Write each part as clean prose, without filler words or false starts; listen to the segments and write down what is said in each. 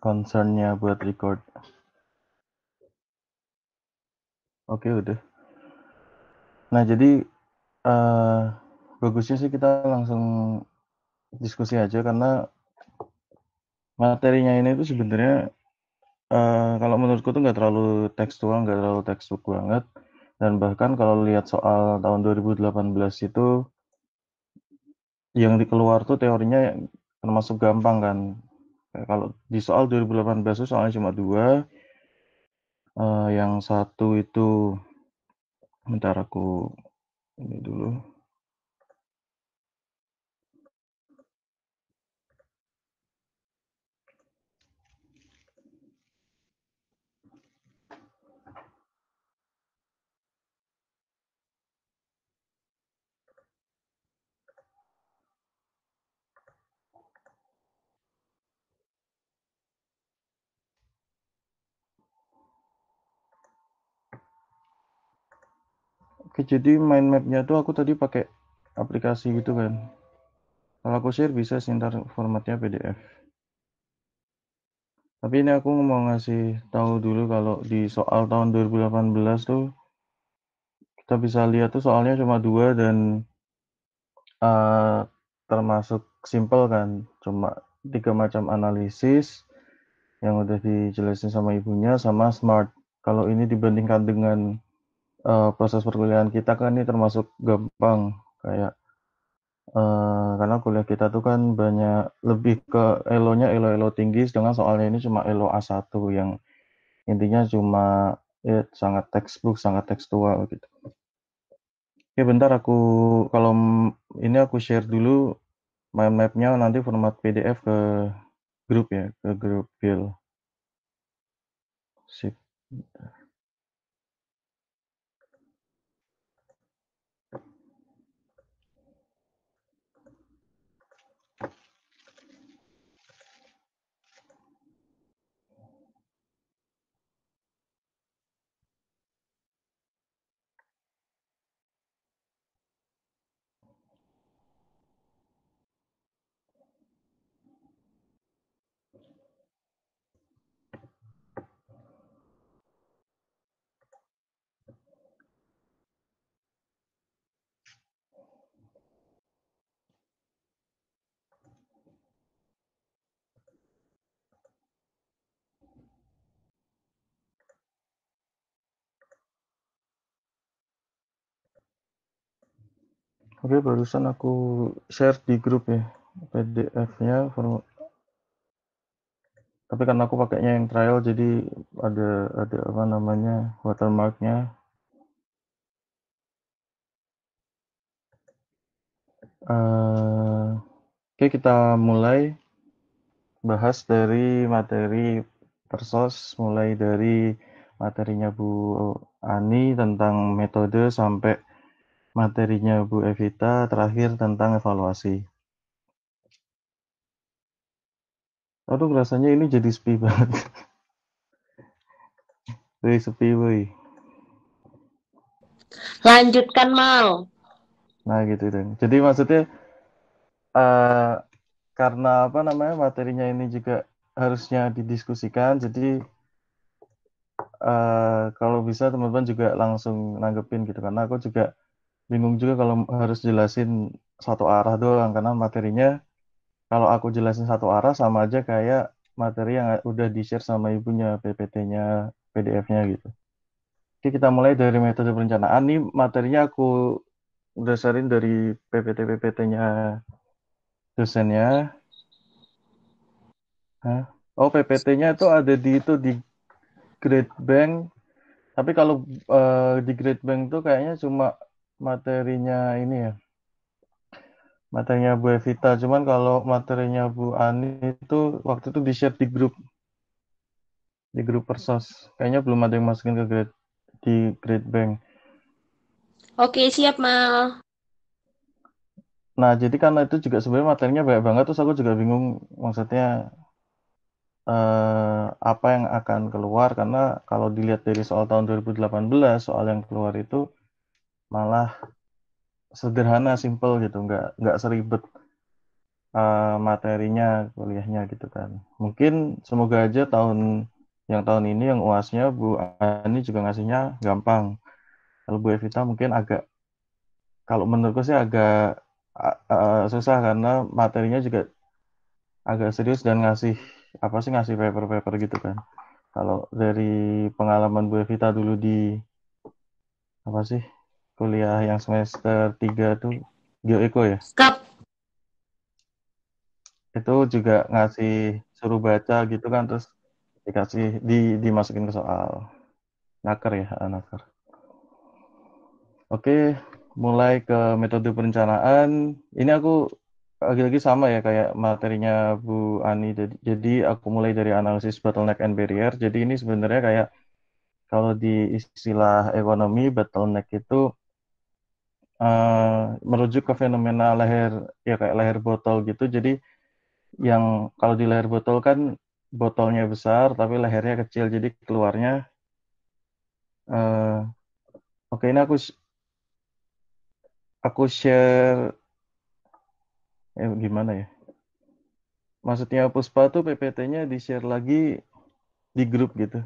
concernnya buat record. Oke, udah. Nah, jadi bagusnya sih kita langsung diskusi aja karena materinya ini tuh sebenarnya kalau menurutku tuh nggak terlalu tekstual, nggak terlalu textbook banget. Dan bahkan kalau lihat soal tahun 2018 itu yang dikeluar tuh teorinya termasuk gampang kan. Kalau di soal 2018 itu soalnya cuma dua. Yang satu itu bentar aku ini dulu. Oke, jadi mind mapnya tuh aku tadi pakai aplikasi gitu kan. Kalau aku share bisa sih ntar formatnya PDF. Tapi ini aku mau ngasih tahu dulu kalau di soal tahun 2018 tuh kita bisa lihat tuh soalnya cuma dua dan termasuk simple kan. Cuma 3 macam analisis yang udah dijelasin sama ibunya sama smart. Kalau ini dibandingkan dengan proses perkuliahan kita kan ini termasuk gampang kayak karena kuliah kita tuh kan banyak lebih ke elo-nya elo-elo tinggi sedangkan soalnya ini cuma elo A1 yang intinya cuma ya sangat textbook, sangat tekstual gitu. Oke, bentar aku kalau ini aku share dulu mind map-nya nanti format PDF ke grup ya, ke grup Bill. Sip. Oke, barusan aku share di grup ya PDF-nya tapi karena aku pakainya yang trial jadi ada apa namanya watermarknya. Oke, kita mulai bahas dari materi persos, mulai dari materinya Bu Ani tentang metode sampai materinya Bu Evita terakhir tentang evaluasi. Aduh, rasanya ini jadi sepi banget. Jadi sepi, boy. Lanjutkan, Mal. Nah, gitu deh. Jadi maksudnya eh karena apa namanya materinya ini juga harusnya didiskusikan, jadi kalau bisa teman-teman juga langsung nanggepin gitu karena aku juga bingung juga kalau harus jelasin satu arah doang karena materinya kalau aku jelasin satu arah sama aja kayak materi yang udah di-share sama ibunya PPT-nya, PDF-nya gitu. Oke, kita mulai dari metode perencanaan. Ini materinya aku dasarin dari PPT-PPT-nya dosennya. Hah? Oh, PPT-nya itu ada di itu di Grade Bank. Tapi kalau di Grade Bank tuh kayaknya cuma materinya ini ya, materinya Bu Evita. Cuman kalau materinya Bu Ani itu waktu itu di-share di grup Persos. Kayaknya belum ada yang masukin ke di Grade Bank. Oke, siap, Mal. Nah, jadi karena itu juga sebenarnya materinya banyak banget, terus aku juga bingung maksudnya apa yang akan keluar karena kalau dilihat dari soal tahun 2018, soal yang keluar itu malah sederhana, simple gitu, nggak seribet materinya kuliahnya gitu kan. Mungkin semoga aja tahun ini yang UASnya Bu Ani juga ngasihnya gampang. Kalau Bu Evita mungkin kalau menurutku sih agak susah karena materinya juga agak serius dan ngasih paper-paper gitu kan. Kalau dari pengalaman Bu Evita dulu di apa sih kuliah yang semester 3 tuh Geoeko ya, Skap. itu juga suruh baca gitu kan terus dimasukin ke soal naker ya, naker. Oke, mulai ke metode perencanaan. Ini aku lagi-lagi sama ya kayak materinya Bu Ani. Jadi aku mulai dari analisis bottleneck and barrier. Jadi ini sebenarnya kayak kalau di istilah ekonomi bottleneck itu merujuk ke fenomena leher ya kayak leher botol gitu. Jadi yang kalau di leher botol kan botolnya besar tapi lehernya kecil. Jadi keluarnya eh, oke ini aku share gimana ya? Maksudnya Puspa tuh PPT-nya di-share lagi di grup gitu.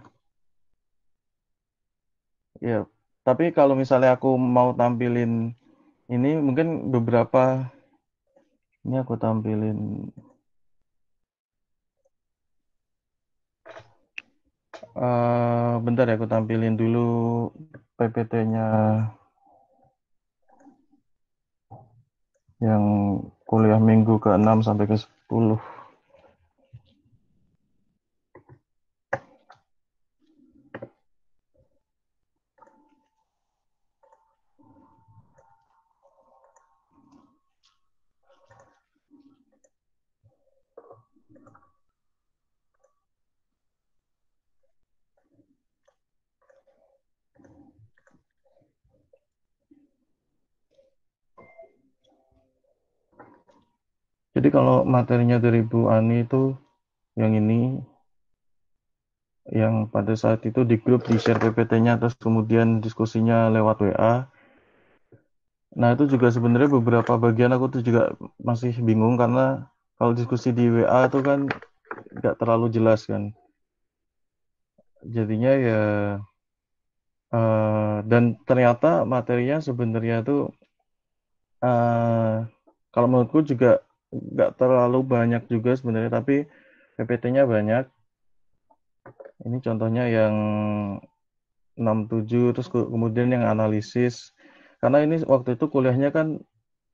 Ya, tapi kalau misalnya aku mau tampilin ini mungkin ini aku tampilin bentar ya aku tampilin dulu PPT-nya yang kuliah minggu ke-6 sampai ke-10. Jadi kalau materinya dari Bu Ani itu yang ini yang pada saat itu di grup di-share PPT-nya terus kemudian diskusinya lewat WA. Nah, itu juga sebenarnya beberapa bagian aku tuh juga masih bingung karena kalau diskusi di WA itu kan nggak terlalu jelas kan. Jadinya ya dan ternyata materinya sebenarnya tuh eh, kalau menurutku juga nggak terlalu banyak juga sebenarnya tapi PPT-nya banyak. Ini contohnya yang 67 terus kemudian yang analisis. Karena ini waktu itu kuliahnya kan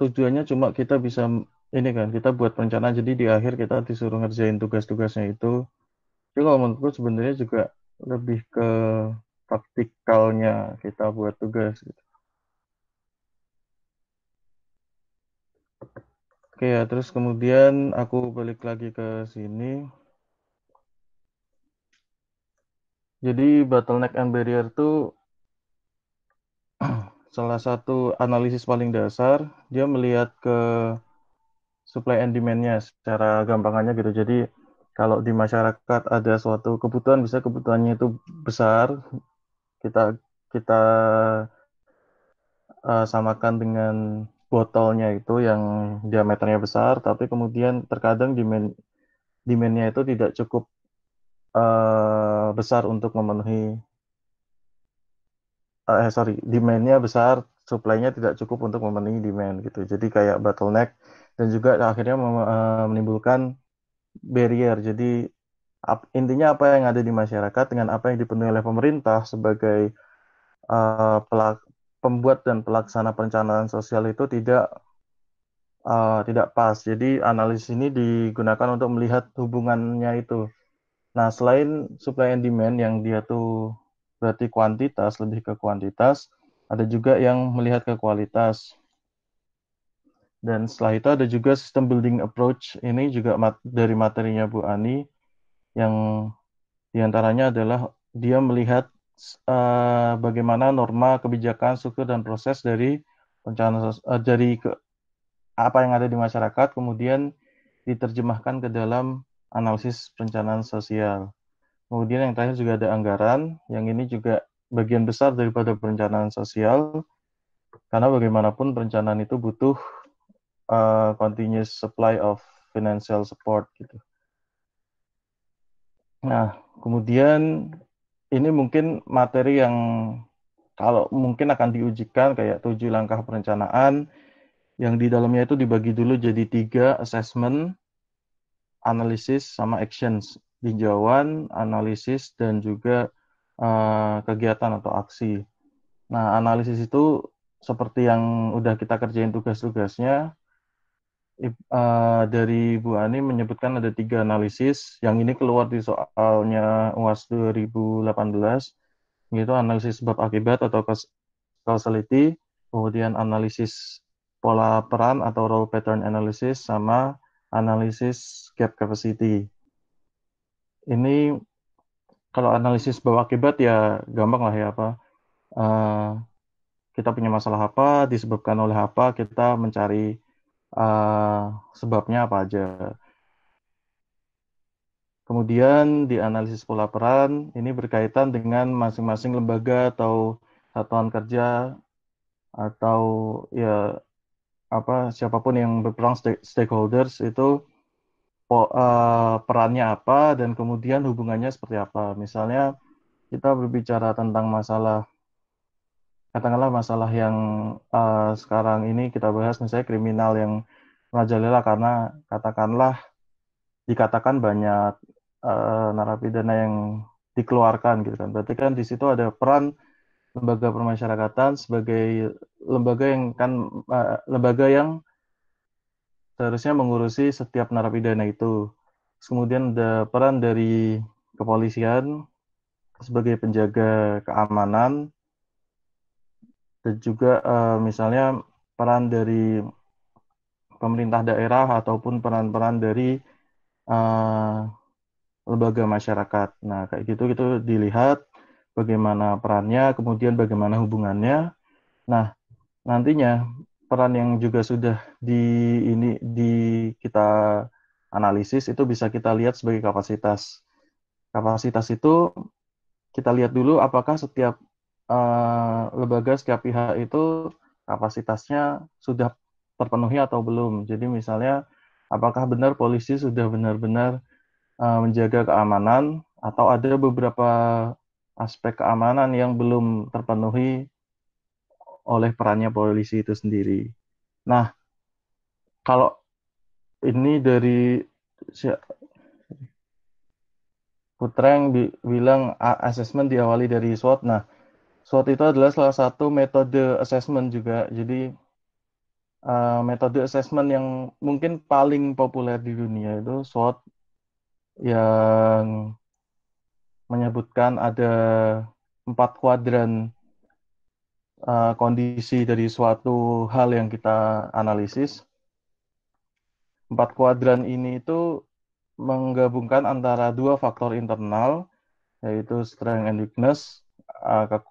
tujuannya cuma kita bisa ini kan kita buat perencanaan jadi di akhir kita disuruh ngerjain tugas-tugasnya itu. Jadi kalau menurutku sebenarnya juga lebih ke praktikalnya kita buat tugas gitu. Oke ya, terus kemudian aku balik lagi ke sini. Jadi bottleneck and barrier tuh salah satu analisis paling dasar. Dia melihat ke supply and demand-nya secara gampangannya gitu. Jadi kalau di masyarakat ada suatu kebutuhan, bisa kebutuhannya itu besar, kita kita samakan dengan botolnya itu yang diameternya besar, tapi kemudian terkadang demand-nya itu tidak cukup besar untuk memenuhi demand-nya besar, supply-nya tidak cukup untuk memenuhi demand gitu. Jadi kayak bottleneck dan juga akhirnya menimbulkan barrier. Jadi intinya apa yang ada di masyarakat dengan apa yang dipenuhi oleh pemerintah sebagai uh, pelak- pembuat dan pelaksana perencanaan sosial itu tidak pas. Jadi analisis ini digunakan untuk melihat hubungannya itu. Nah, selain supply and demand yang dia tuh berarti kuantitas, lebih ke kuantitas, ada juga yang melihat ke kualitas. Dan setelah itu ada juga system building approach. Ini juga dari materinya Bu Ani yang diantaranya adalah dia melihat bagaimana norma, kebijakan, struktur, dan proses dari apa yang ada di masyarakat, kemudian diterjemahkan ke dalam analisis perencanaan sosial. Kemudian yang terakhir juga ada anggaran, yang ini juga bagian besar daripada perencanaan sosial, karena bagaimanapun perencanaan itu butuh continuous supply of financial support gitu. Nah, kemudian ini mungkin materi yang kalau mungkin akan diujikan kayak 7 langkah perencanaan yang di dalamnya itu dibagi dulu jadi 3, assessment, analisis, sama actions. Tinjauan, analisis, dan juga kegiatan atau aksi. Nah, analisis itu seperti yang udah kita kerjain tugas-tugasnya, dari Bu Ani menyebutkan ada 3 analisis. Yang ini keluar di soalnya UAS 2018, yaitu analisis sebab akibat atau causality, kemudian analisis pola peran atau role pattern analysis, sama analisis gap capacity. Ini kalau analisis sebab akibat ya gampang lah ya, apa kita punya masalah apa, disebabkan oleh apa, kita mencari sebabnya apa aja. Kemudian di analisis pola peran, ini berkaitan dengan masing-masing lembaga atau satuan kerja atau ya apa siapapun yang berperan stakeholders itu perannya apa dan kemudian hubungannya seperti apa. Misalnya kita berbicara tentang masalah, katakanlah masalah yang sekarang ini kita bahas, misalnya kriminal yang merajalela karena katakanlah dikatakan banyak narapidana yang dikeluarkan gitu kan. Berarti kan di situ ada peran lembaga permasyarakatan sebagai lembaga yang lembaga yang seharusnya mengurusi setiap narapidana itu. Kemudian ada peran dari kepolisian sebagai penjaga keamanan, dan juga misalnya peran dari pemerintah daerah ataupun peran-peran dari uh, lembaga masyarakat. Nah, kayak gitu itu dilihat bagaimana perannya, kemudian bagaimana hubungannya. Nah, nantinya peran yang juga sudah di kita analisis itu bisa kita lihat sebagai kapasitas. Kapasitas itu kita lihat dulu apakah setiap lembaga, setiap pihak itu kapasitasnya sudah terpenuhi atau belum. Jadi misalnya apakah benar polisi sudah benar-benar menjaga keamanan atau ada beberapa aspek keamanan yang belum terpenuhi oleh perannya polisi itu sendiri. Nah, kalau ini dari Putra yang bilang assessment diawali dari SWOT. Nah, SWOT itu adalah salah satu metode assessment juga. Jadi metode assessment yang mungkin paling populer di dunia itu SWOT, yang menyebutkan ada 4 kuadran kondisi dari suatu hal yang kita analisis. 4 kuadran ini itu menggabungkan antara 2 faktor internal, yaitu strength and weakness,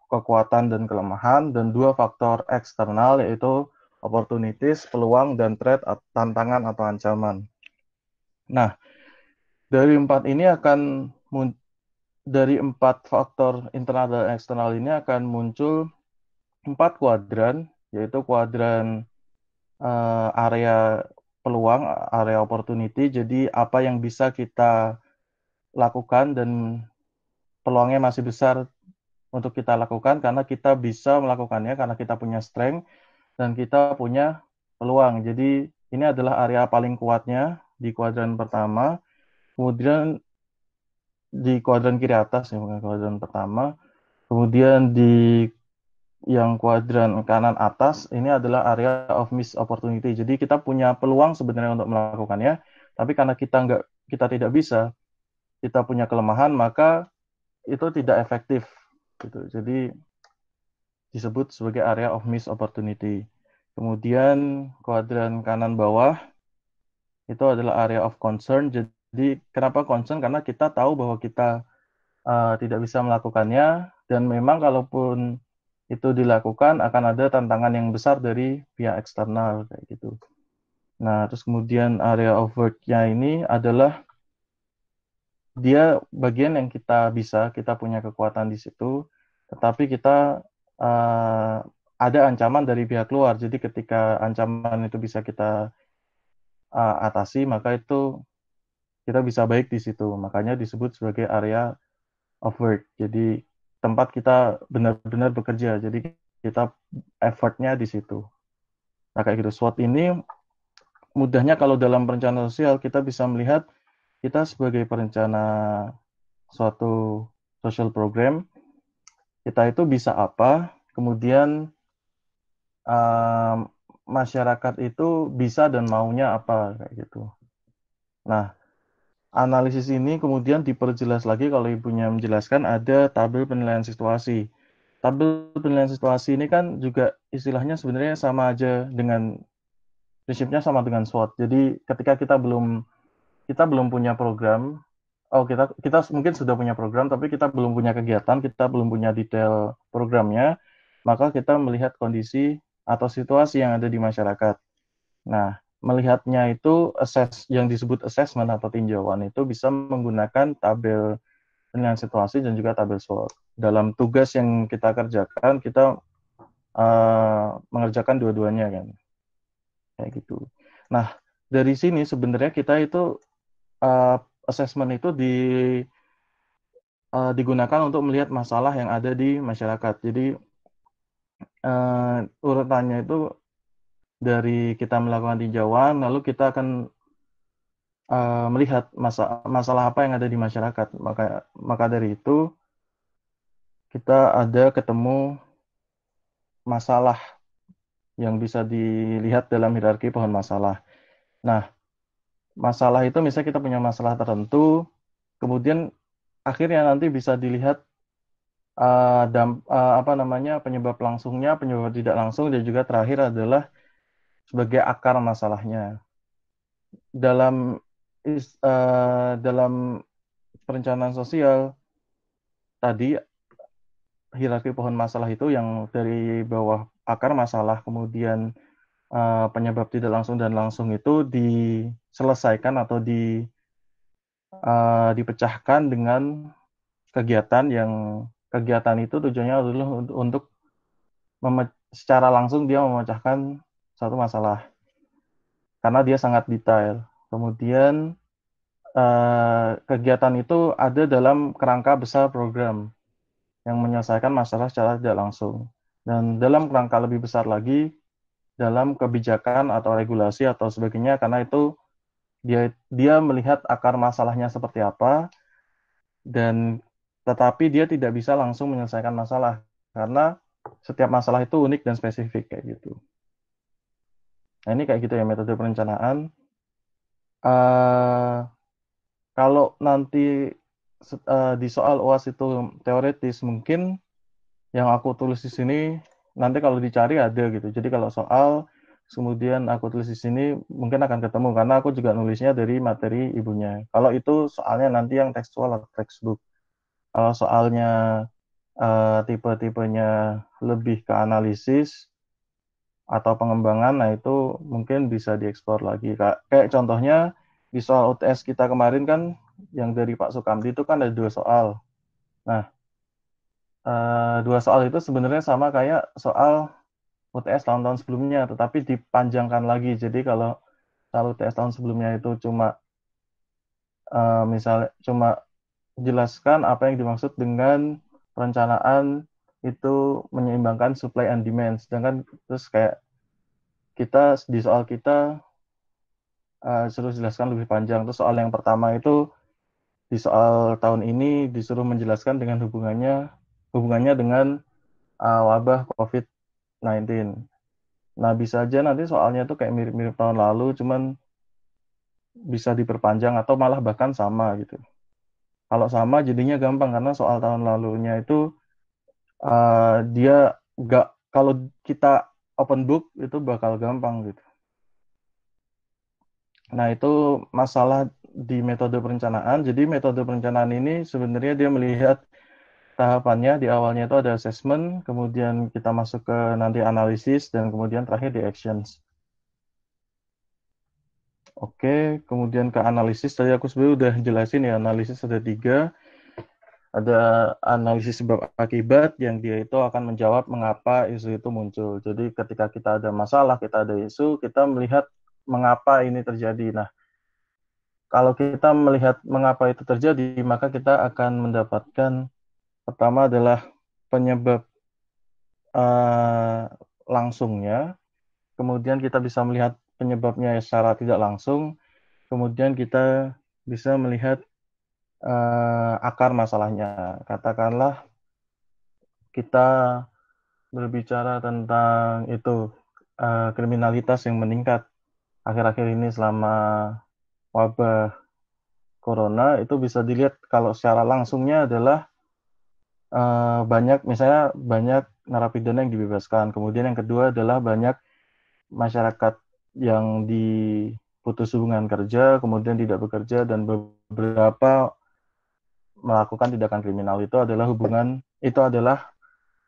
kekuatan dan kelemahan, dan 2 faktor eksternal, yaitu opportunities, peluang, dan threat, tantangan atau ancaman. Nah, dari 4 ini dari 4 faktor internal dan eksternal ini akan muncul 4 kuadran, yaitu kuadran area peluang, area opportunity. Jadi apa yang bisa kita lakukan dan peluangnya masih besar untuk kita lakukan karena kita bisa melakukannya, karena kita punya strength dan kita punya peluang. Jadi ini adalah area paling kuatnya di kuadran pertama. Kemudian di kuadran kiri atas, ya bukan kuadran pertama. Kemudian di yang kuadran kanan atas ini adalah area of missed opportunity. Jadi kita punya peluang sebenarnya untuk melakukannya, tapi karena kita tidak bisa, kita punya kelemahan, maka itu tidak efektif gitu. Jadi disebut sebagai area of missed opportunity. Kemudian kuadran kanan bawah itu adalah area of concern. Jadi kenapa concern? Karena kita tahu bahwa kita tidak bisa melakukannya, dan memang kalaupun itu dilakukan akan ada tantangan yang besar dari pihak eksternal kayak gitu. Nah, terus kemudian area of work-nya ini adalah dia bagian yang kita bisa, kita punya kekuatan di situ, tetapi kita ada ancaman dari pihak luar. Jadi ketika ancaman itu bisa kita atasi, maka itu kita bisa baik di situ. Makanya disebut sebagai area of work. Jadi tempat kita benar-benar bekerja. Jadi kita effortnya di situ. Nah kayak gitu. SWOT ini mudahnya kalau dalam perencanaan sosial kita bisa melihat kita sebagai perencana suatu social program, kita itu bisa apa, kemudian um, masyarakat itu bisa dan maunya apa kayak gitu. Nah, analisis ini kemudian diperjelas lagi kalau ibunya menjelaskan ada tabel penilaian situasi. Tabel penilaian situasi ini kan juga istilahnya sebenarnya sama aja dengan prinsipnya sama dengan SWOT. Jadi ketika kita belum punya program, oh kita kita mungkin sudah punya program tapi kita belum punya kegiatan, kita belum punya detail programnya, maka kita melihat kondisi atau situasi yang ada di masyarakat. Nah, melihatnya itu yang disebut assessment atau tinjauan itu bisa menggunakan tabel penilaian situasi dan juga tabel SWOT. Dalam tugas yang kita kerjakan, kita mengerjakan dua-duanya kan, kayak gitu. Nah, dari sini sebenarnya kita itu assessment itu digunakan untuk melihat masalah yang ada di masyarakat. Jadi urutannya itu dari kita melakukan tinjauan, lalu kita akan melihat masalah apa yang ada di masyarakat. Maka dari itu kita ada ketemu masalah yang bisa dilihat dalam hierarki pohon masalah. Nah, masalah itu misalnya kita punya masalah tertentu, kemudian akhirnya nanti bisa dilihat apa namanya penyebab langsungnya, penyebab tidak langsung, dan juga terakhir adalah sebagai akar masalahnya. Dalam perencanaan sosial tadi hierarki pohon masalah itu yang dari bawah akar masalah kemudian penyebab tidak langsung dan langsung itu diselesaikan atau dipecahkan dengan kegiatan itu tujuannya adalah untuk secara langsung dia memecahkan satu masalah karena dia sangat detail. Kemudian kegiatan itu ada dalam kerangka besar program yang menyelesaikan masalah secara tidak langsung. Dan dalam kerangka lebih besar lagi, dalam kebijakan atau regulasi atau sebagainya, karena itu dia melihat akar masalahnya seperti apa, dan tetapi dia tidak bisa langsung menyelesaikan masalah, karena setiap masalah itu unik dan spesifik kayak gitu. Nah ini kayak gitu ya metode perencanaan. Kalau nanti di soal UAS itu teoritis, mungkin yang aku tulis di sini nanti kalau dicari ada gitu. Jadi kalau soal kemudian aku tulis di sini mungkin akan ketemu karena aku juga nulisnya dari materi ibunya. Kalau itu soalnya nanti yang tekstual atau textbook. Kalau soalnya tipe-tipenya lebih ke analisis atau pengembangan, nah itu mungkin bisa dieksplor lagi. Kayak contohnya di soal UTS kita kemarin kan yang dari Pak Sukamti itu kan ada 2 soal. Nah, 2 soal itu sebenarnya sama kayak soal UTS tahun-tahun sebelumnya, tetapi dipanjangkan lagi. Jadi kalau soal UTS tahun sebelumnya itu misalnya cuma jelaskan apa yang dimaksud dengan perencanaan itu menyeimbangkan supply and demand. Sedangkan terus kayak kita di soal kita suruh jelaskan lebih panjang. Terus soal yang pertama itu di soal tahun ini disuruh menjelaskan dengan hubungannya dengan wabah COVID-19. Nah, bisa aja nanti soalnya tuh kayak mirip-mirip tahun lalu, cuman bisa diperpanjang atau malah bahkan sama gitu. Kalau sama jadinya gampang karena soal tahun lalunya itu dia nggak, kalau kita open book itu bakal gampang gitu. Nah, itu masalah di metode perencanaan. Jadi metode perencanaan ini sebenarnya dia melihat tahapannya. Di awalnya itu ada assessment, kemudian kita masuk ke nanti analisis, dan kemudian terakhir di actions. Oke, kemudian ke analisis. Tadi aku sebenarnya udah jelasin ya, analisis ada 3. Ada analisis sebab akibat yang dia itu akan menjawab mengapa isu itu muncul. Jadi ketika kita ada masalah, kita ada isu, kita melihat mengapa ini terjadi. Nah, kalau kita melihat mengapa itu terjadi, maka kita akan mendapatkan pertama adalah penyebab uh, langsungnya, kemudian kita bisa melihat penyebabnya secara tidak langsung, kemudian kita bisa melihat akar masalahnya. Katakanlah kita berbicara tentang itu kriminalitas yang meningkat akhir-akhir ini selama wabah corona, itu bisa dilihat kalau secara langsungnya adalah misalnya banyak narapidana yang dibebaskan. Kemudian yang kedua adalah banyak masyarakat yang diputus hubungan kerja, kemudian tidak bekerja, dan beberapa melakukan tindakan kriminal. Itu adalah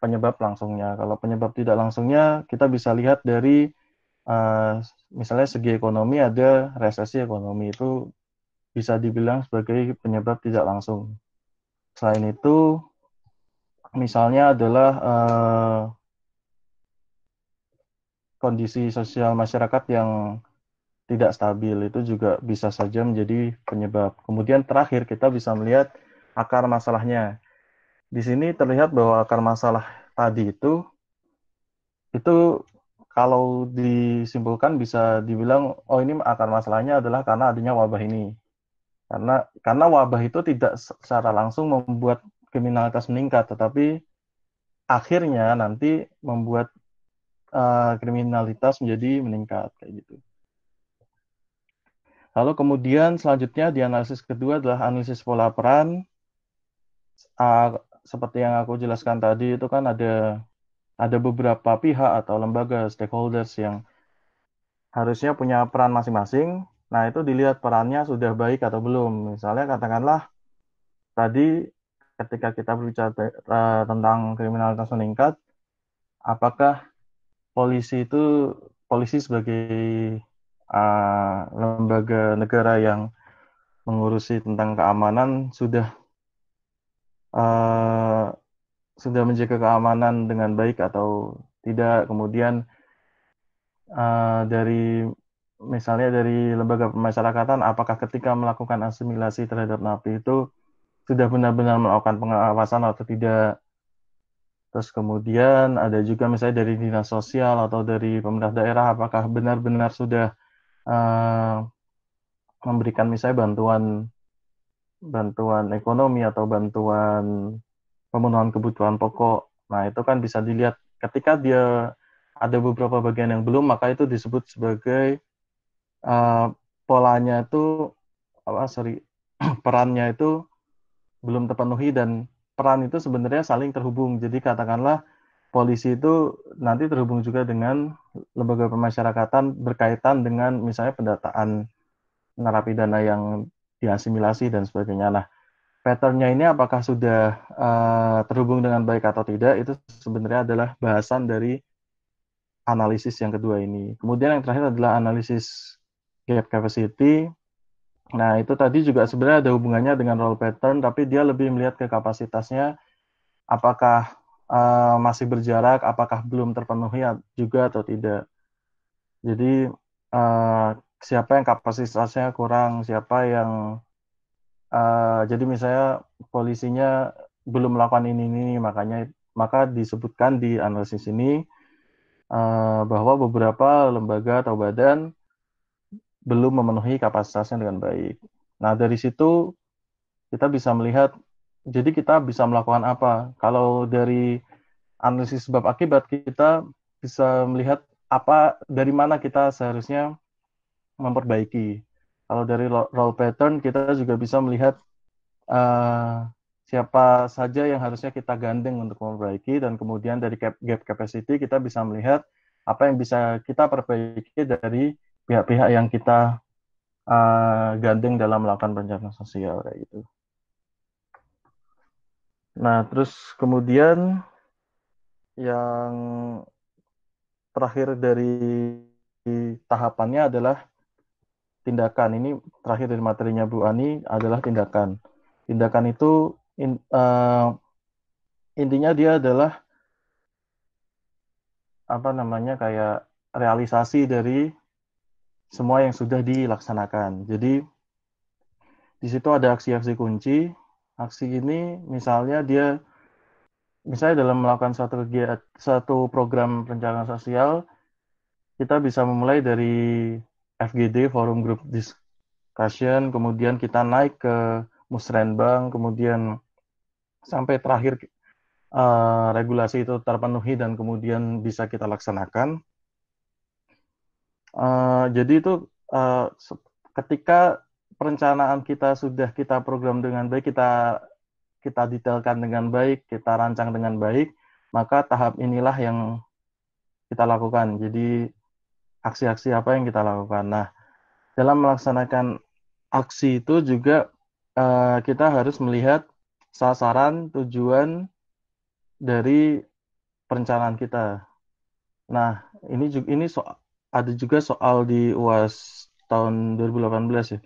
penyebab langsungnya. Kalau penyebab tidak langsungnya, kita bisa lihat dari misalnya segi ekonomi, ada resesi ekonomi, itu bisa dibilang sebagai penyebab tidak langsung. Selain itu, misalnya adalah kondisi sosial masyarakat yang tidak stabil, itu juga bisa saja menjadi penyebab. Kemudian terakhir kita bisa melihat akar masalahnya. Di sini terlihat bahwa akar masalah tadi itu kalau disimpulkan bisa dibilang, oh ini akar masalahnya adalah karena adanya wabah ini. Karena wabah itu tidak secara langsung membuat kriminalitas meningkat, tetapi akhirnya nanti membuat kriminalitas menjadi meningkat kayak gitu. Lalu kemudian selanjutnya di analisis kedua adalah analisis pola peran. Seperti yang aku jelaskan tadi, itu kan ada beberapa pihak atau lembaga stakeholders yang harusnya punya peran masing-masing. Nah, itu dilihat perannya sudah baik atau belum. Misalnya katakanlah tadi ketika kita berbicara tentang kriminalitas meningkat, apakah polisi sebagai lembaga negara yang mengurusi tentang keamanan uh, sudah menjaga keamanan dengan baik atau tidak. Kemudian dari misalnya dari lembaga pemasyarakatan, apakah ketika melakukan asimilasi terhadap napi itu sudah benar-benar melakukan pengawasan atau tidak. Terus kemudian ada juga misalnya dari dinas sosial atau dari pemerintah daerah, apakah benar-benar sudah uh, memberikan misalnya bantuan bantuan ekonomi atau bantuan pemenuhan kebutuhan pokok. Nah, itu kan bisa dilihat ketika dia ada beberapa bagian yang belum, maka itu disebut sebagai uh, polanya itu perannya itu belum terpenuhi, dan peran itu sebenarnya saling terhubung. Jadi katakanlah polisi itu nanti terhubung juga dengan lembaga pemasyarakatan berkaitan dengan misalnya pendataan narapidana yang diasimilasi dan sebagainya. Nah, patternnya ini apakah sudah terhubung dengan baik atau tidak, itu sebenarnya adalah bahasan dari analisis yang kedua ini. Kemudian yang terakhir adalah analisis gap capacity. Nah, itu tadi juga sebenarnya ada hubungannya dengan role pattern, tapi dia lebih melihat ke kapasitasnya, apakah masih berjarak, apakah belum terpenuhi juga atau tidak. Jadi, siapa yang kapasitasnya kurang, siapa yang jadi misalnya polisinya belum melakukan ini, maka disebutkan di analisis ini bahwa beberapa lembaga atau badan belum memenuhi kapasitasnya dengan baik. Nah, dari situ kita bisa melihat, jadi kita bisa melakukan apa? Kalau dari analisis sebab akibat, kita bisa melihat dari mana kita seharusnya memperbaiki. Kalau dari role pattern, kita juga bisa melihat uh, siapa saja yang harusnya kita gandeng untuk memperbaiki, dan kemudian dari gap capacity kita bisa melihat apa yang bisa kita perbaiki dari pihak-pihak yang kita gandeng dalam melakukan perencanaan sosial kayak gitu. Nah, terus kemudian yang terakhir dari tahapannya adalah tindakan. Ini terakhir dari materinya Bu Ani adalah tindakan. Tindakan itu intinya dia adalah apa namanya kayak realisasi dari semua yang sudah dilaksanakan. Jadi di situ ada aksi-aksi kunci. Aksi ini misalnya dalam melakukan satu program perencanaan sosial, kita bisa memulai dari FGD, Forum Group Discussion, kemudian kita naik ke musrenbang, kemudian sampai terakhir regulasi itu terpenuhi dan kemudian bisa kita laksanakan. Jadi itu ketika perencanaan kita sudah kita program dengan baik, kita detailkan dengan baik, kita rancang dengan baik, maka tahap inilah yang kita lakukan. Jadi aksi-aksi apa yang kita lakukan. Nah, dalam melaksanakan aksi itu juga kita harus melihat sasaran, tujuan dari perencanaan kita. Nah, ada juga soal di UAS tahun 2018 ya.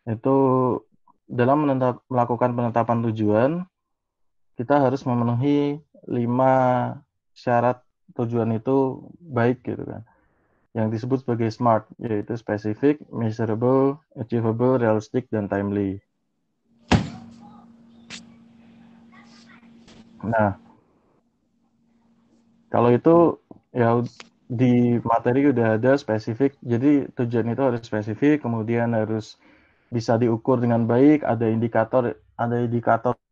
Itu dalam melakukan penetapan tujuan, kita harus memenuhi 5 syarat tujuan itu baik gitu kan. Yang disebut sebagai SMART, yaitu specific, measurable, achievable, realistic, dan timely. Nah, kalau itu ya di materi udah ada spesifik, jadi tujuan itu harus spesifik, kemudian harus bisa diukur dengan baik, ada indikator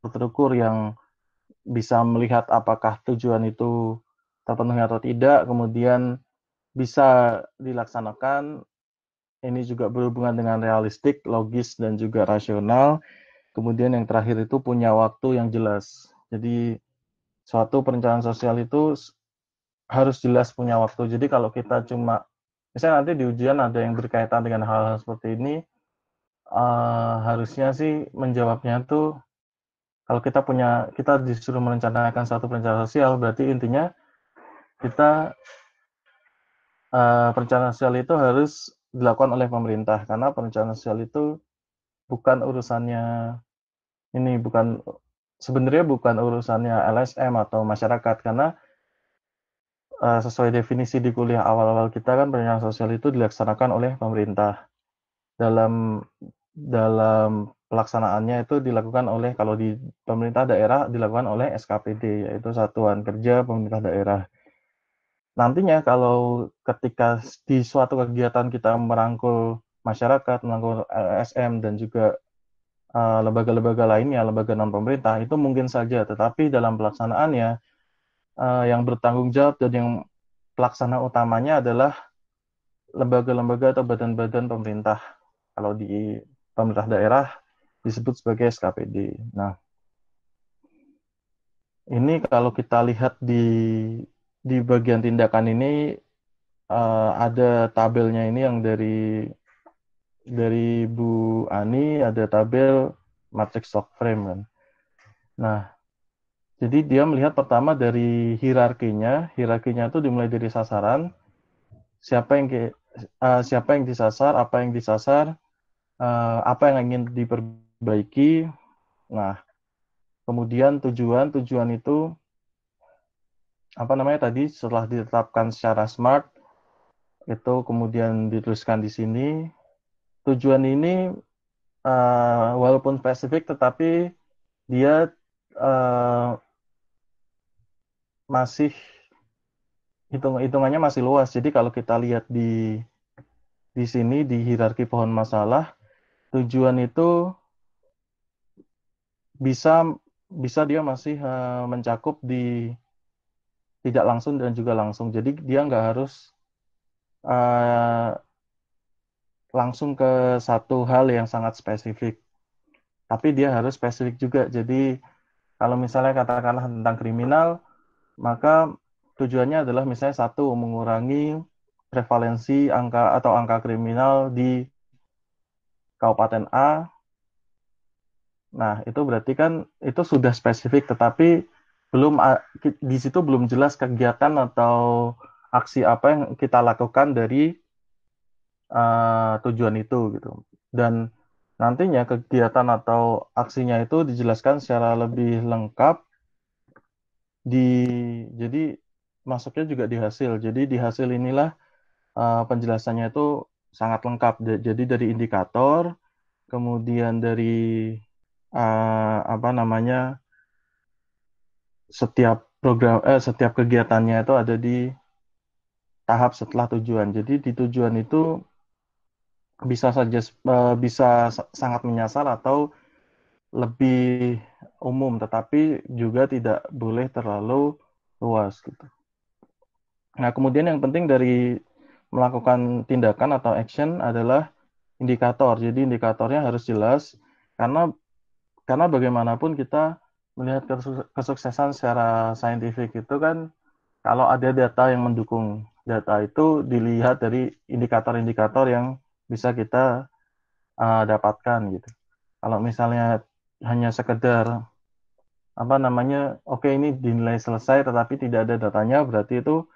terukur yang bisa melihat apakah tujuan itu terpenuhi atau tidak, kemudian bisa dilaksanakan. Ini juga berhubungan dengan realistik, logis, dan juga rasional. Kemudian yang terakhir itu punya waktu yang jelas. Jadi suatu perencanaan sosial itu harus jelas punya waktu. Jadi kalau kita misalnya nanti di ujian ada yang berkaitan dengan hal-hal seperti ini, harusnya sih menjawabnya tuh kalau kita disuruh merencanakan satu perencanaan sosial, berarti intinya kita perencanaan sosial itu harus dilakukan oleh pemerintah karena perencanaan sosial itu bukan urusannya ini bukan sebenarnya bukan urusannya LSM atau masyarakat karena sesuai definisi di kuliah awal-awal kita kan perencanaan sosial itu dilaksanakan oleh pemerintah. Dalam dalam pelaksanaannya itu dilakukan oleh kalau di pemerintah daerah dilakukan oleh SKPD yaitu Satuan Kerja Pemerintah Daerah. Nantinya kalau ketika di suatu kegiatan kita merangkul masyarakat, merangkul LSM dan juga lembaga-lembaga lainnya, lembaga non pemerintah itu mungkin saja, tetapi dalam pelaksanaannya yang bertanggung jawab dan yang pelaksana utamanya adalah lembaga-lembaga atau badan-badan pemerintah. Kalau di pemerintah daerah disebut sebagai SKPD. Nah, ini kalau kita lihat di bagian tindakan ini ada tabelnya ini yang dari Bu Ani ada tabel matrix stock frame kan. Nah, jadi dia melihat pertama dari hierarkinya itu dimulai dari sasaran, siapa yang disasar, apa yang disasar, apa yang ingin diperbaiki. Nah, kemudian tujuan itu apa namanya tadi setelah ditetapkan secara SMART itu kemudian dituliskan di sini. Tujuan ini walaupun spesifik tetapi dia masih hitungannya masih luas. Jadi kalau kita lihat di sini di hierarki pohon masalah, tujuan itu bisa bisa dia masih mencakup di tidak langsung dan juga langsung. Jadi dia nggak harus langsung ke satu hal yang sangat spesifik. Tapi dia harus spesifik juga. Jadi kalau misalnya katakanlah tentang kriminal, maka tujuannya adalah misalnya satu, mengurangi prevalensi angka kriminal di Kabupaten A. Nah, itu berarti kan itu sudah spesifik, tetapi di situ belum jelas kegiatan atau aksi apa yang kita lakukan dari tujuan itu gitu. Dan nantinya kegiatan atau aksinya itu dijelaskan secara lebih lengkap jadi masuknya juga di hasil. Jadi di hasil inilah penjelasannya itu sangat lengkap. Jadi dari indikator, kemudian dari apa namanya, setiap kegiatannya itu ada di tahap setelah tujuan. Jadi di tujuan itu bisa sangat menyasar atau lebih umum, tetapi juga tidak boleh terlalu luas gitu. Nah, kemudian yang penting dari melakukan tindakan atau action adalah indikator. Jadi indikatornya harus jelas karena bagaimanapun kita melihat kesuksesan secara saintifik itu kan kalau ada data yang mendukung. Data itu dilihat dari indikator-indikator yang bisa kita dapatkan gitu. Kalau misalnya hanya sekedar apa namanya, oke ini dinilai selesai tetapi tidak ada datanya, berarti itu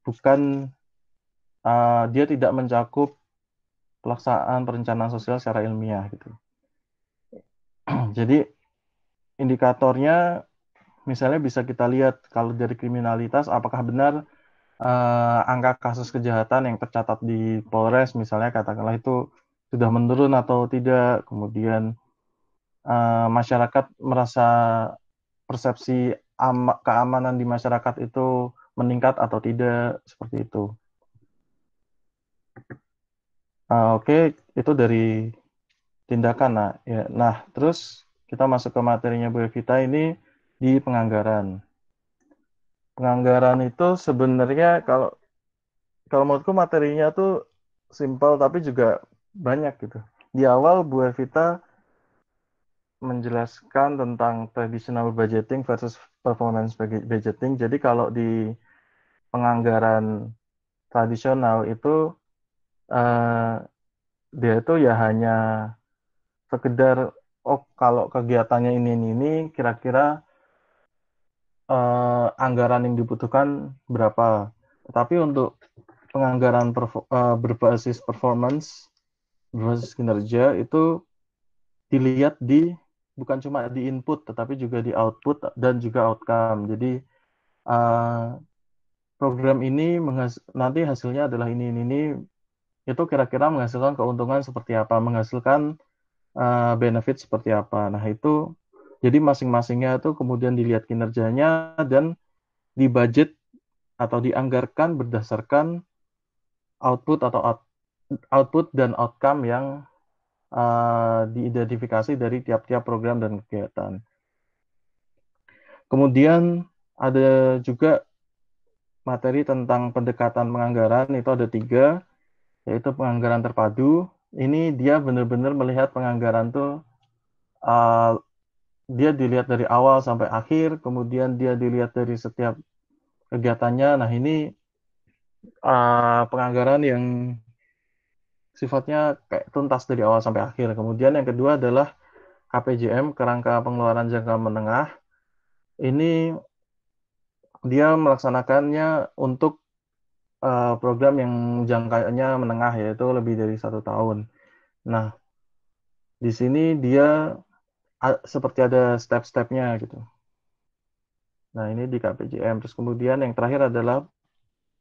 bukan dia tidak mencakup pelaksanaan perencanaan sosial secara ilmiah gitu. Jadi indikatornya misalnya bisa kita lihat kalau dari kriminalitas apakah benar angka kasus kejahatan yang tercatat di Polres misalnya katakanlah itu sudah menurun atau tidak. Kemudian masyarakat merasa persepsi keamanan di masyarakat itu meningkat atau tidak, seperti itu. Oke, itu dari tindakan. Nah, terus kita masuk ke materinya Bu Evita ini di penganggaran. Penganggaran itu sebenarnya kalau kalau menurutku materinya tuh simpel tapi juga banyak gitu. Di awal Bu Evita menjelaskan tentang traditional budgeting versus performance budgeting. Jadi kalau di penganggaran tradisional itu eh, dia itu ya hanya sekedar kalau kegiatannya ini kira-kira anggaran yang dibutuhkan berapa. Tapi untuk penganggaran berbasis performance, berbasis kinerja itu dilihat bukan cuma di input tetapi juga di output dan juga outcome. Jadi uh, program ini nanti hasilnya adalah ini itu kira-kira menghasilkan keuntungan seperti apa, menghasilkan benefit seperti apa. Nah, itu jadi masing-masingnya itu kemudian dilihat kinerjanya dan dibudget atau dianggarkan berdasarkan output dan outcome yang diidentifikasi dari tiap-tiap program dan kegiatan. Kemudian ada juga materi tentang pendekatan penganggaran, itu ada 3, yaitu penganggaran terpadu. Ini dia benar-benar melihat penganggaran tuh uh, dia dilihat dari awal sampai akhir, kemudian dia dilihat dari setiap kegiatannya. Nah, ini penganggaran yang sifatnya kayak tuntas dari awal sampai akhir. Kemudian yang kedua adalah KPJM, kerangka pengeluaran jangka menengah. Ini dia melaksanakannya untuk program yang jangkanya menengah, yaitu lebih dari 1 tahun. Nah, di sini dia seperti ada step-stepnya gitu. Nah, ini di KPJM. Terus kemudian yang terakhir adalah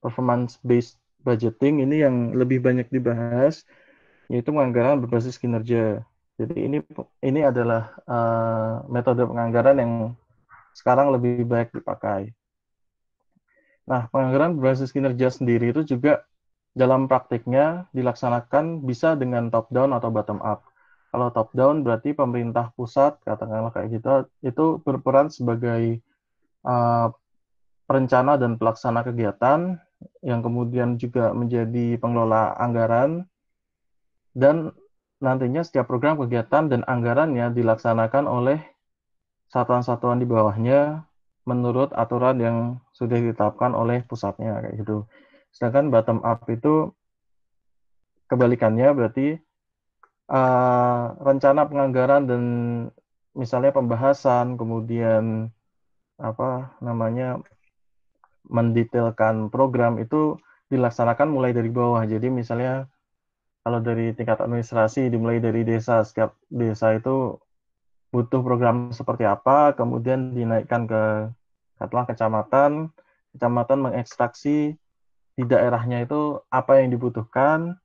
performance-based budgeting. Ini yang lebih banyak dibahas, yaitu penganggaran berbasis kinerja. Jadi ini adalah metode penganggaran yang sekarang lebih baik dipakai. Nah, penganggaran berbasis kinerja sendiri itu juga dalam praktiknya dilaksanakan bisa dengan top down atau bottom up. Kalau top down berarti pemerintah pusat, katakanlah kayak gitu, itu berperan sebagai uh, perencana dan pelaksana kegiatan, yang kemudian juga menjadi pengelola anggaran, dan nantinya setiap program kegiatan dan anggarannya dilaksanakan oleh satuan-satuan di bawahnya menurut aturan yang sudah ditetapkan oleh pusatnya kayak gitu. Sedangkan bottom up itu kebalikannya, berarti rencana penganggaran dan misalnya pembahasan, kemudian apa namanya mendetailkan program itu dilaksanakan mulai dari bawah. Jadi misalnya kalau dari tingkat administrasi dimulai dari desa, setiap desa itu butuh program seperti apa, kemudian dinaikkan ke katakanlah kecamatan mengekstraksi di daerahnya itu apa yang dibutuhkan,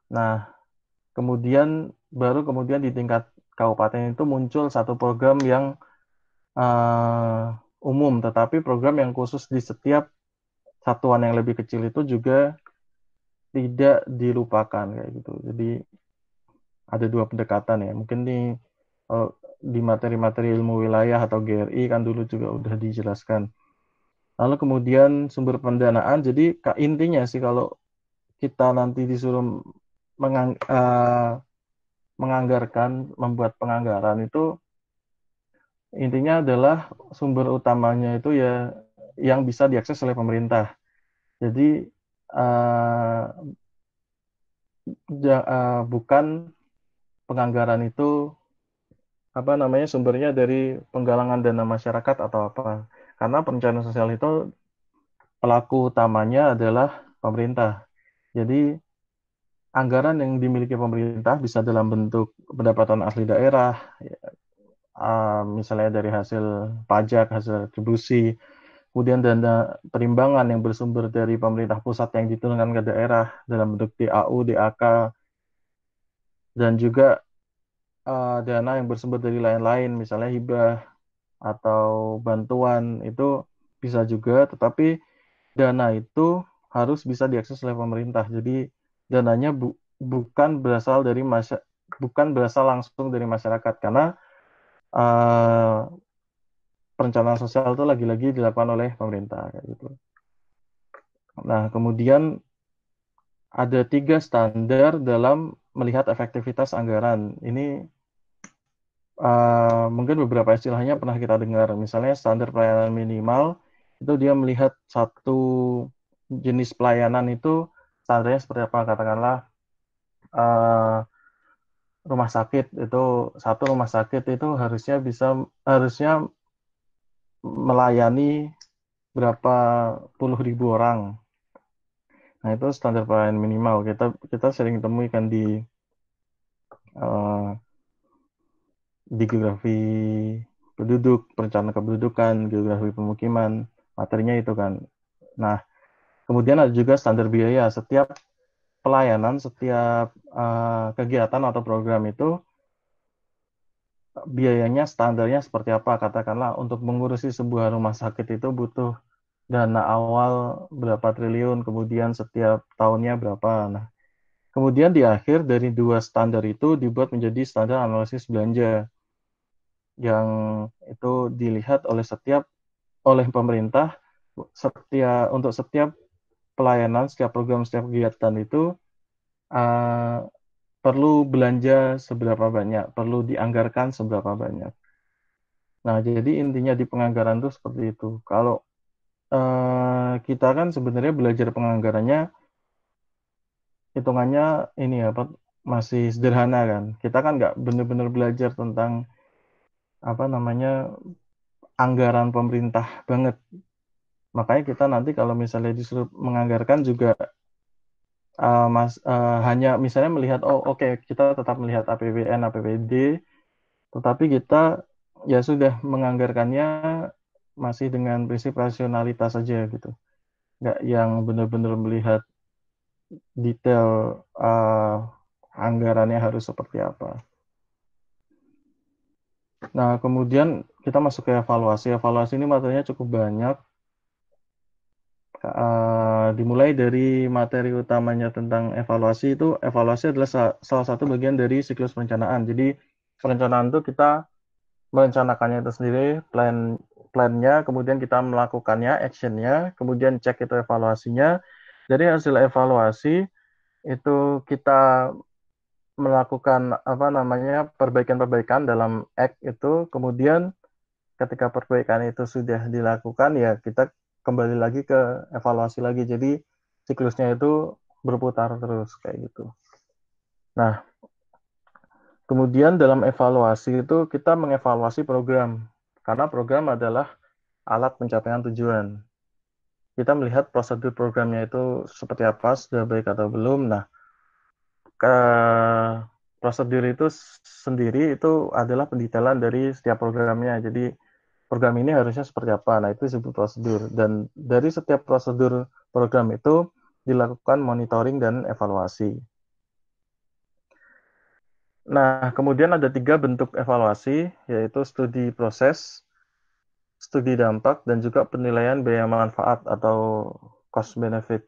Nah, kemudian di tingkat kabupaten itu muncul satu program yang umum, tetapi program yang khusus di setiap satuan yang lebih kecil itu juga tidak dilupakan kayak gitu. Jadi ada dua pendekatan ya. Mungkin di materi-materi ilmu wilayah atau GRI kan dulu juga udah dijelaskan. Lalu kemudian sumber pendanaan. Jadi intinya sih kalau kita nanti disuruh menganggarkan, membuat penganggaran itu intinya adalah sumber utamanya itu ya yang bisa diakses oleh pemerintah. Jadi uh, bukan penganggaran itu apa namanya sumbernya dari penggalangan dana masyarakat atau apa. Karena perencanaan sosial itu pelaku utamanya adalah pemerintah. Jadi anggaran yang dimiliki pemerintah bisa dalam bentuk pendapatan asli daerah, misalnya dari hasil pajak, hasil retribusi, kemudian dana perimbangan yang bersumber dari pemerintah pusat yang diturunkan ke daerah dalam bentuk DAU, DAK, dan juga dana yang bersumber dari lain-lain, misalnya hibah atau bantuan itu bisa juga, tetapi dana itu harus bisa diakses oleh pemerintah. Jadi dananya bukan berasal langsung dari masyarakat karena uh, perencanaan sosial itu lagi-lagi dilakukan oleh pemerintah kayak gitu. Nah, kemudian ada 3 standar dalam melihat efektivitas anggaran. Ini mungkin beberapa istilahnya pernah kita dengar. Misalnya standar pelayanan minimal itu dia melihat satu jenis pelayanan itu standarnya seperti apa. Katakanlah uh, rumah sakit itu satu rumah sakit itu harusnya melayani berapa puluh ribu orang. Nah, itu standar pelayanan minimal. Kita sering temui kan uh, di geografi penduduk, perencanaan kependudukan, geografi pemukiman, materinya itu kan. Nah, kemudian ada juga standar biaya. Setiap pelayanan, setiap kegiatan atau program itu biayanya standarnya seperti apa. Katakanlah untuk mengurusi sebuah rumah sakit itu butuh dana awal berapa triliun, kemudian setiap tahunnya berapa. Nah, kemudian di akhir dari 2 standar itu dibuat menjadi standar analisis belanja yang itu dilihat oleh pemerintah untuk setiap pelayanan, setiap program, setiap kegiatan itu uh, perlu belanja seberapa banyak, perlu dianggarkan seberapa banyak. Nah, jadi intinya di penganggaran itu seperti itu. Kalau kita kan sebenarnya belajar penganggarannya hitungannya ini apa masih sederhana kan. Kita kan nggak benar-benar belajar tentang apa namanya anggaran pemerintah banget. Makanya kita nanti kalau misalnya disuruh menganggarkan juga hanya misalnya melihat oke, kita tetap melihat APBN, APBD, tetapi kita ya sudah menganggarkannya masih dengan prinsip rasionalitas saja gitu. Nggak yang benar-benar melihat detail anggarannya harus seperti apa. Nah, kemudian kita masuk ke evaluasi. Evaluasi ini materinya cukup banyak. Dimulai dari materi utamanya tentang evaluasi itu, evaluasi adalah salah satu bagian dari siklus perencanaan. Jadi perencanaan itu kita merencanakannya itu sendiri, plannya, kemudian kita melakukannya, actionnya, kemudian cek itu evaluasinya. Dari hasil evaluasi itu kita melakukan apa namanya perbaikan-perbaikan dalam act itu, kemudian ketika perbaikan itu sudah dilakukan ya kita kembali lagi ke evaluasi lagi. Jadi siklusnya itu berputar terus kayak gitu. Nah, kemudian dalam evaluasi itu kita mengevaluasi program karena program adalah alat pencapaian tujuan. Kita melihat prosedur programnya itu seperti apa, sudah baik atau belum. Nah, ke prosedur itu sendiri itu adalah pendetailan dari setiap programnya. Jadi program ini harusnya seperti apa. Nah, itu disebut prosedur. Dan dari setiap prosedur program itu dilakukan monitoring dan evaluasi. Nah, kemudian ada 3 bentuk evaluasi, yaitu studi proses, studi dampak, dan juga penilaian biaya manfaat atau cost benefit.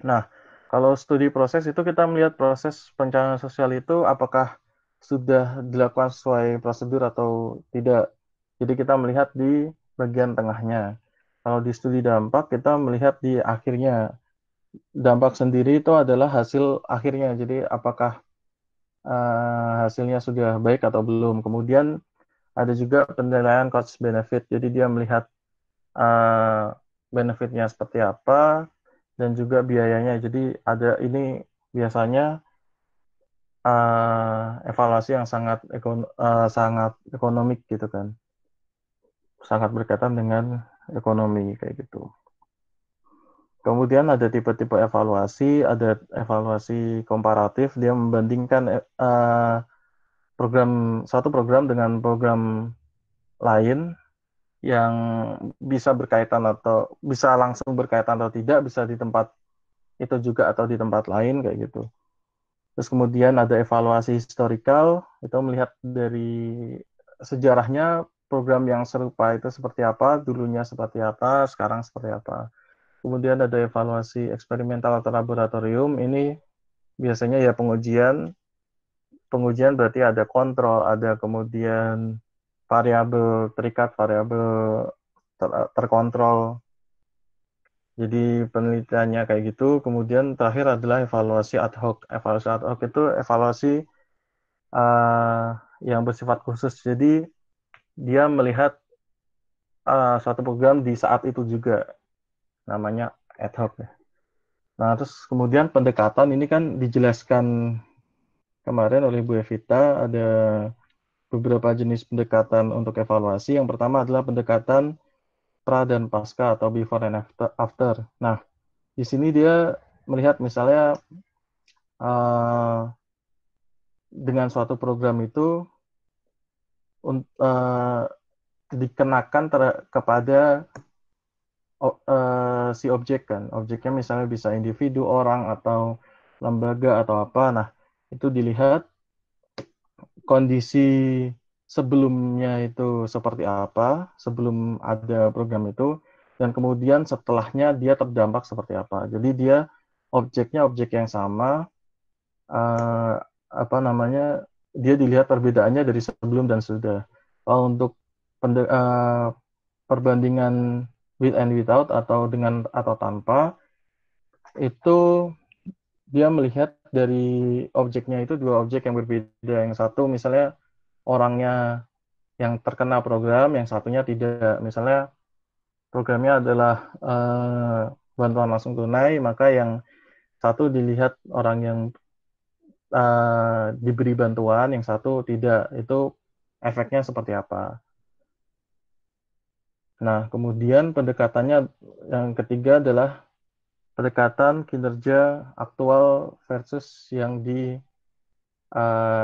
Nah, kalau studi proses itu kita melihat proses perencanaan sosial itu apakah sudah dilakukan sesuai prosedur atau tidak. Jadi kita melihat di bagian tengahnya. Kalau di studi dampak kita melihat di akhirnya. Dampak sendiri itu adalah hasil akhirnya. Jadi apakah hasilnya sudah baik atau belum. Kemudian ada juga penilaian cost benefit. Jadi dia melihat uh, benefitnya seperti apa dan juga biayanya. Jadi ada ini biasanya evaluasi yang sangat ekonomik gitu kan, sangat berkaitan dengan ekonomi kayak gitu. Kemudian ada tipe-tipe evaluasi, ada evaluasi komparatif, dia membandingkan satu program dengan program lain yang bisa berkaitan atau bisa langsung berkaitan atau tidak, bisa di tempat itu juga atau di tempat lain kayak gitu. Terus kemudian ada evaluasi historical, itu melihat dari sejarahnya program yang serupa itu seperti apa, dulunya seperti apa, sekarang seperti apa. Kemudian ada evaluasi eksperimental atau laboratorium, ini biasanya ya pengujian. Pengujian berarti ada kontrol, ada kemudian variabel terikat, variabel terkontrol. Jadi penelitiannya kayak gitu. Kemudian terakhir adalah evaluasi ad hoc. Evaluasi ad hoc itu evaluasi yang bersifat khusus. Jadi dia melihat suatu program di saat itu juga, namanya ad hoc. Nah, terus kemudian pendekatan ini kan dijelaskan kemarin oleh Bu Evita, ada beberapa jenis pendekatan untuk evaluasi. Yang pertama adalah pendekatan pra dan pasca atau before and after. Nah, di sini dia melihat misalnya dengan suatu program itu uh, dikenakan kepada si objek kan. Objeknya misalnya bisa individu, orang, atau lembaga, atau apa. Nah, itu dilihat kondisi sebelumnya itu seperti apa, sebelum ada program itu, dan kemudian setelahnya dia terdampak seperti apa. Jadi dia objeknya objek yang sama, uh, apa namanya, dia dilihat perbedaannya dari sebelum dan sudah. Kalau untuk perbandingan with and without atau dengan atau tanpa, itu dia melihat dari objeknya itu dua objek yang berbeda. Yang satu misalnya orangnya yang terkena program, yang satunya tidak. Misalnya programnya adalah bantuan langsung tunai, maka yang satu dilihat orang yang diberi bantuan, yang satu tidak. Itu efeknya seperti apa. Nah, kemudian pendekatannya yang ketiga adalah pendekatan kinerja aktual versus yang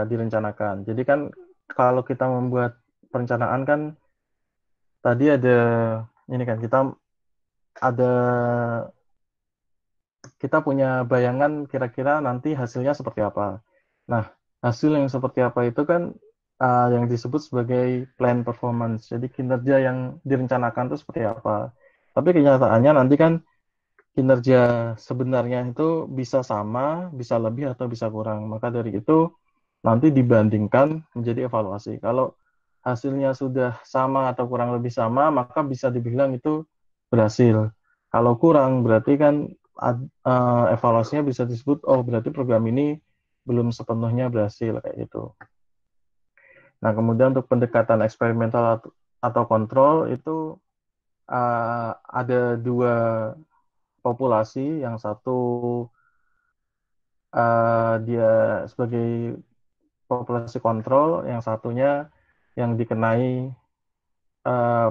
direncanakan. Jadi kan kalau kita membuat perencanaan kan tadi ada ini kan ada kita punya bayangan kira-kira nanti hasilnya seperti apa. Nah, hasil yang seperti apa itu kan yang disebut sebagai plan performance. Jadi kinerja yang direncanakan itu seperti apa. Tapi kenyataannya nanti kan kinerja sebenarnya itu bisa sama, bisa lebih atau bisa kurang. Maka dari itu nanti dibandingkan menjadi evaluasi. Kalau hasilnya sudah sama atau kurang lebih sama, maka bisa dibilang itu berhasil. Kalau kurang, berarti kan evaluasinya bisa disebut, oh berarti program ini belum sepenuhnya berhasil, kayak gitu. Nah, kemudian untuk pendekatan eksperimental atau kontrol itu ada dua populasi. Yang satu dia sebagai populasi kontrol, yang satunya yang dikenai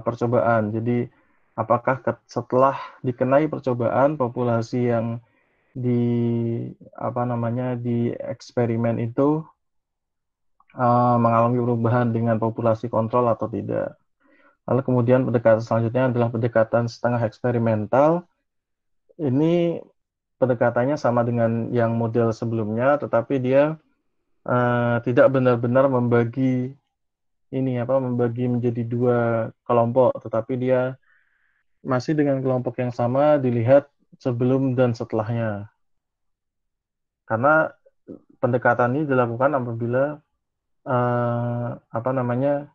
percobaan. Jadi apakah setelah dikenai percobaan populasi yang di eksperimen itu mengalami perubahan dengan populasi kontrol atau tidak. Lalu kemudian pendekatan selanjutnya adalah pendekatan setengah eksperimental. Ini pendekatannya sama dengan yang model sebelumnya, tetapi dia tidak benar-benar membagi menjadi dua kelompok, tetapi dia masih dengan kelompok yang sama dilihat sebelum dan setelahnya. Karena pendekatan ini dilakukan apabila apa namanya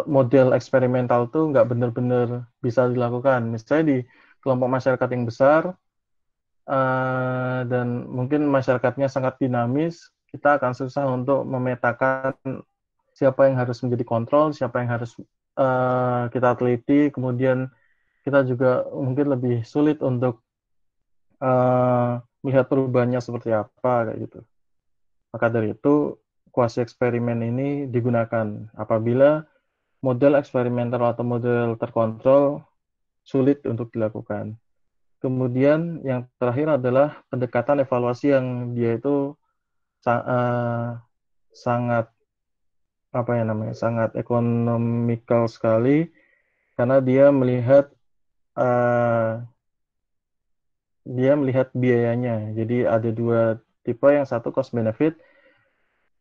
model eksperimental tuh nggak benar-benar bisa dilakukan. Misalnya di kelompok masyarakat yang besar dan mungkin masyarakatnya sangat dinamis, kita akan susah untuk memetakan siapa yang harus menjadi kontrol, siapa yang harus kita teliti, kemudian kita juga mungkin lebih sulit untuk melihat perubahannya seperti apa kayak gitu. Maka dari itu kuasi eksperimen ini digunakan apabila model eksperimental atau model terkontrol sulit untuk dilakukan. Kemudian yang terakhir adalah pendekatan evaluasi yang dia itu sangat apa ya namanya sangat ekonomikal sekali karena uh, dia melihat biayanya. Jadi ada dua tipe, yang satu cost benefit,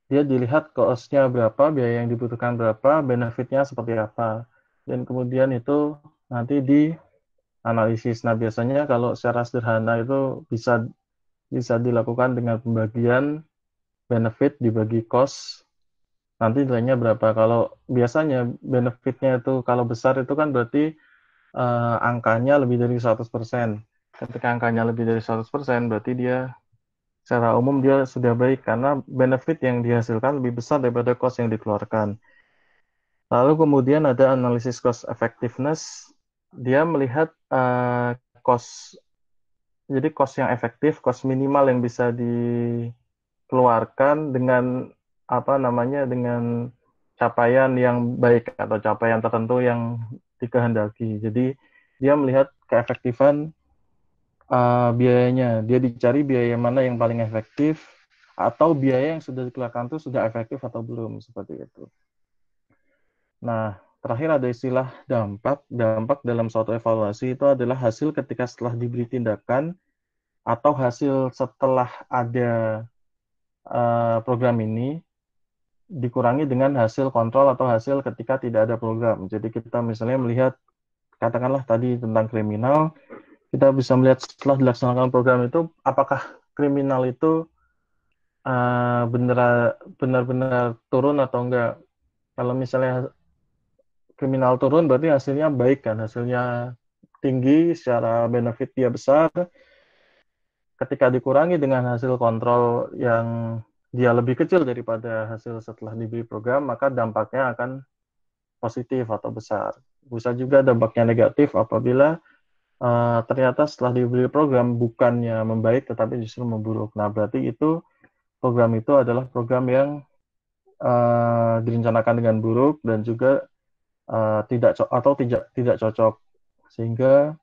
dia dilihat cost-nya berapa, biaya yang dibutuhkan berapa, benefit-nya seperti apa. Dan kemudian itu nanti dianalisis. Nah, biasanya kalau secara sederhana itu bisa bisa dilakukan dengan pembagian benefit dibagi cost. Nanti nilainya berapa. Kalau biasanya benefit-nya itu kalau besar itu kan berarti angkanya lebih dari 100%. Ketika angkanya lebih dari 100%, berarti dia secara umum dia sudah baik karena benefit yang dihasilkan lebih besar daripada cost yang dikeluarkan. Lalu kemudian ada analisis cost effectiveness. Dia melihat cost, jadi cost yang efektif, cost minimal yang bisa dikeluarkan dengan apa namanya dengan capaian yang baik atau capaian tertentu yang dikehendaki. Jadi dia melihat keefektifan biayanya. Dia dicari biaya mana yang paling efektif atau biaya yang sudah dikeluarkan itu sudah efektif atau belum, seperti itu. Nah, terakhir ada istilah dampak. Dampak dalam suatu evaluasi itu adalah hasil ketika setelah diberi tindakan atau hasil setelah ada program ini dikurangi dengan hasil kontrol atau hasil ketika tidak ada program. Jadi kita misalnya melihat, katakanlah tadi tentang kriminal, kita bisa melihat setelah dilaksanakan program itu, apakah kriminal itu benar-benar turun atau enggak. Kalau misalnya kriminal turun, berarti hasilnya baik kan, hasilnya tinggi, secara benefit dia besar. Ketika dikurangi dengan hasil kontrol yang dia lebih kecil daripada hasil setelah diberi program, maka dampaknya akan positif atau besar. Bisa juga dampaknya negatif apabila ternyata setelah diberi program bukannya membaik tetapi justru memburuk. Nah, berarti itu program itu adalah program yang direncanakan dengan buruk dan juga tidak cocok, sehingga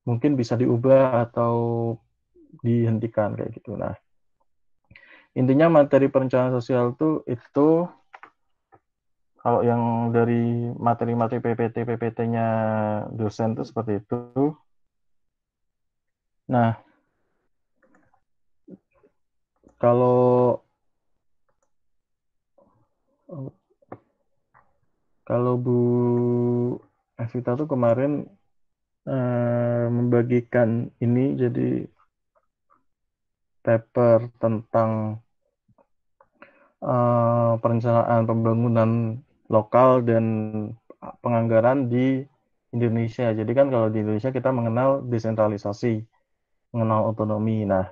mungkin bisa diubah atau dihentikan kayak gitu. Nah, intinya materi perencanaan sosial itu kalau yang dari materi-materi PPT-nya dosen itu seperti itu. Nah, kalau kalau Bu Evita tuh kemarin membagikan ini jadi paper tentang perencanaan pembangunan lokal dan penganggaran di Indonesia. Jadi kan kalau di Indonesia kita mengenal desentralisasi, mengenal otonomi. Nah,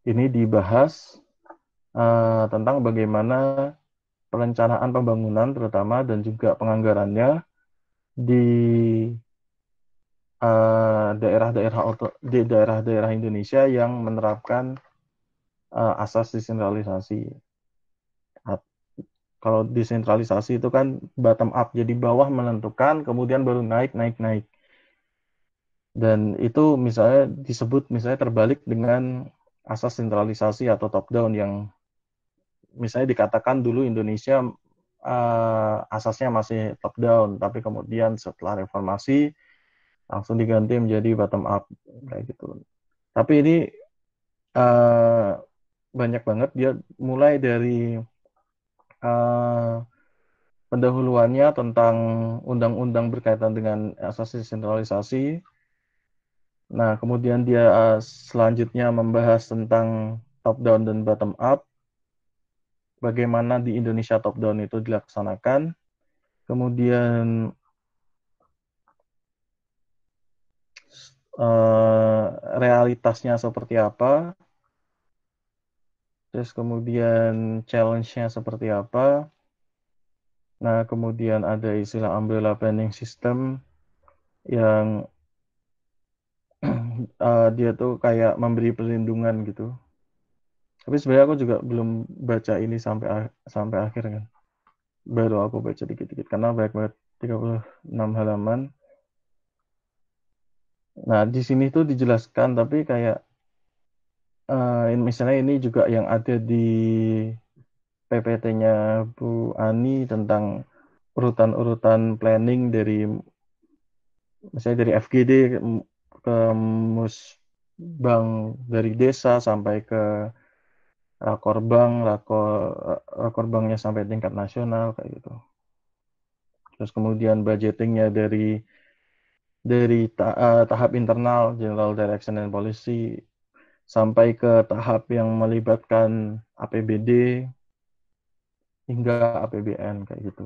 ini dibahas tentang bagaimana perencanaan pembangunan terutama dan juga penganggarannya di daerah-daerah Indonesia yang menerapkan asas desentralisasi. Kalau desentralisasi itu kan bottom up, jadi bawah menentukan, kemudian baru naik, naik, naik. Dan itu misalnya disebut misalnya terbalik dengan asas sentralisasi atau top down yang misalnya dikatakan dulu Indonesia asasnya masih top down, tapi kemudian setelah reformasi langsung diganti menjadi bottom up kayak gitu. Tapi ini uh, banyak banget. Dia mulai dari uh, pendahuluannya tentang undang-undang berkaitan dengan asas desentralisasi. Nah, kemudian dia selanjutnya membahas tentang top down dan bottom up, bagaimana di Indonesia top down itu dilaksanakan, kemudian uh, realitasnya seperti apa, terus kemudian challenge-nya seperti apa. Nah, kemudian ada istilah umbrella planning system yang dia tuh kayak memberi perlindungan gitu. Tapi sebenarnya aku juga belum baca ini sampai akhir kan. Baru aku baca dikit-dikit karena banyak banget 36 halaman. Nah, di sini tuh dijelaskan tapi kayak misalnya ini juga yang ada di PPT-nya Bu Ani tentang urutan-urutan planning dari misalnya dari FGD ke Musbang dari desa sampai ke rakorbangnya sampai tingkat nasional kayak gitu. Terus kemudian budgetingnya dari tahap internal General Direction and Policy sampai ke tahap yang melibatkan APBD hingga APBN kayak gitu.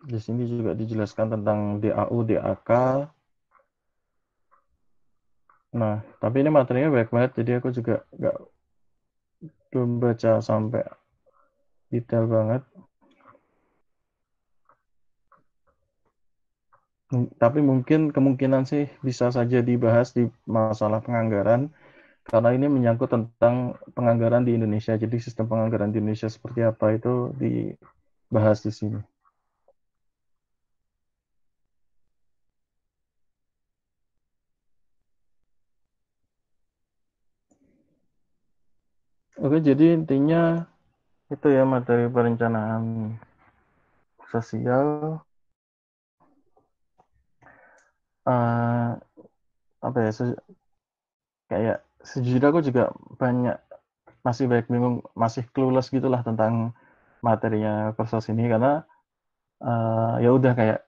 Di sini juga dijelaskan tentang DAU, DAK. Nah, tapi ini materinya banyak banget, jadi aku juga nggak belum baca sampai detail banget. Tapi mungkin kemungkinan sih bisa saja dibahas di masalah penganggaran, karena ini menyangkut tentang penganggaran di Indonesia. Jadi sistem penganggaran di Indonesia seperti apa itu dibahas di sini. Oke, jadi intinya itu ya materi perencanaan sosial. Uh, apa ya? Kayak sejujurnya aku juga banyak masih banyak bingung, masih clueless gitulah tentang materinya Persos ini karena ya udah kayak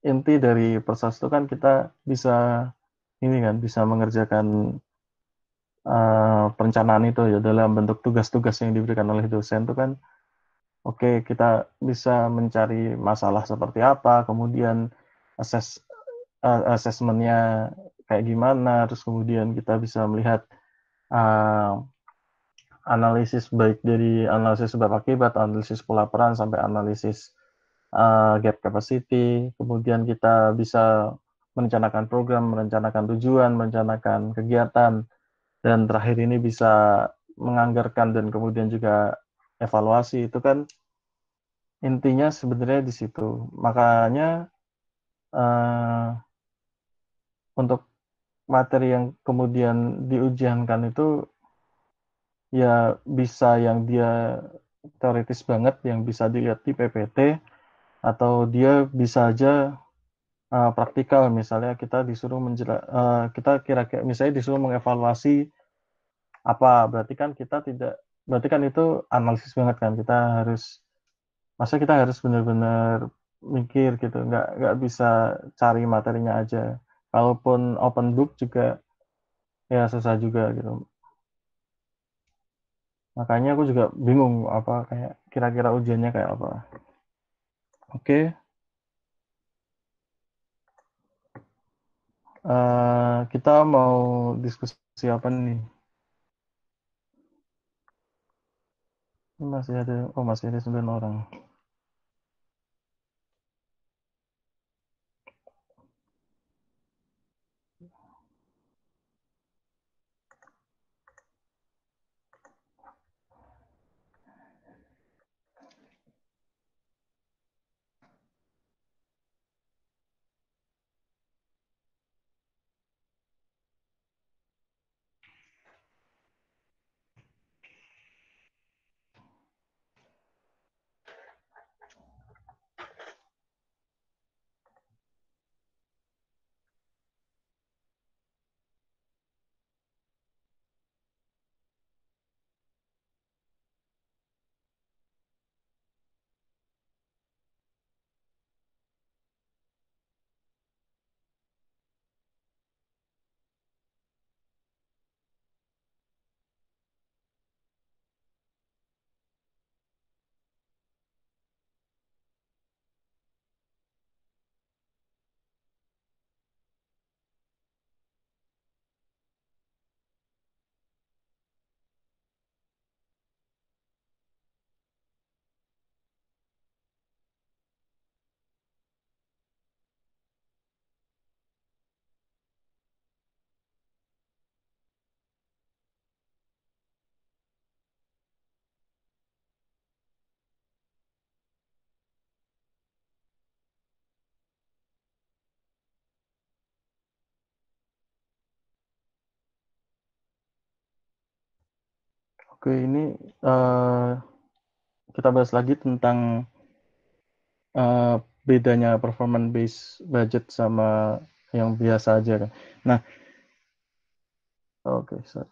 inti dari Persos itu kan kita bisa ini kan bisa mengerjakan perencanaan itu ya dalam bentuk tugas-tugas yang diberikan oleh dosen itu kan oke kita bisa mencari masalah seperti apa kemudian assessmentnya kayak gimana terus kemudian kita bisa melihat uh, analisis baik dari analisis sebab akibat analisis pola peran sampai analisis gap capacity kemudian kita bisa merencanakan program merencanakan tujuan merencanakan kegiatan dan terakhir ini bisa menganggarkan dan kemudian juga evaluasi itu kan intinya sebenarnya di situ. Makanya uh, untuk materi yang kemudian diujiankan itu ya bisa yang dia teoritis banget yang bisa dilihat di PPT atau dia bisa aja praktikal misalnya kita disuruh kita kira-kira misalnya disuruh mengevaluasi apa berarti kan kita tidak berarti kan itu analisis banget kan kita harus masa kita harus benar-benar mikir gitu nggak bisa cari materinya aja kalaupun open book juga ya susah juga gitu makanya aku juga bingung apa kayak kira-kira ujiannya kayak apa oke kita mau diskusi apa nih masih ada 9 orang. Oke, ini kita bahas lagi tentang bedanya performance based budget sama yang biasa aja kan. Nah, oke, sorry.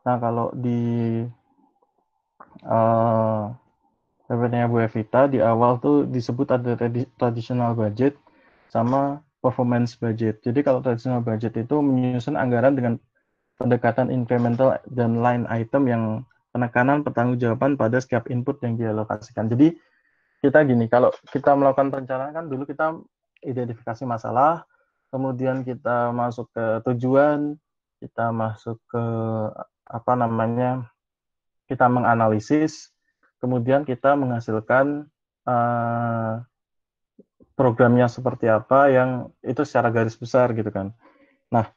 Nah, kalau di PPT-nya Bu Evita di awal tuh disebut ada traditional budget sama performance budget. Jadi kalau traditional budget itu menyusun anggaran dengan pendekatan incremental dan line item yang penekanan pertanggungjawaban pada setiap input yang dialokasikan. Jadi kita gini, kalau kita melakukan perencanaan kan dulu kita identifikasi masalah, kemudian kita masuk ke tujuan, kita masuk ke apa namanya, kita menganalisis, kemudian kita menghasilkan programnya seperti apa yang itu secara garis besar gitu kan. Nah,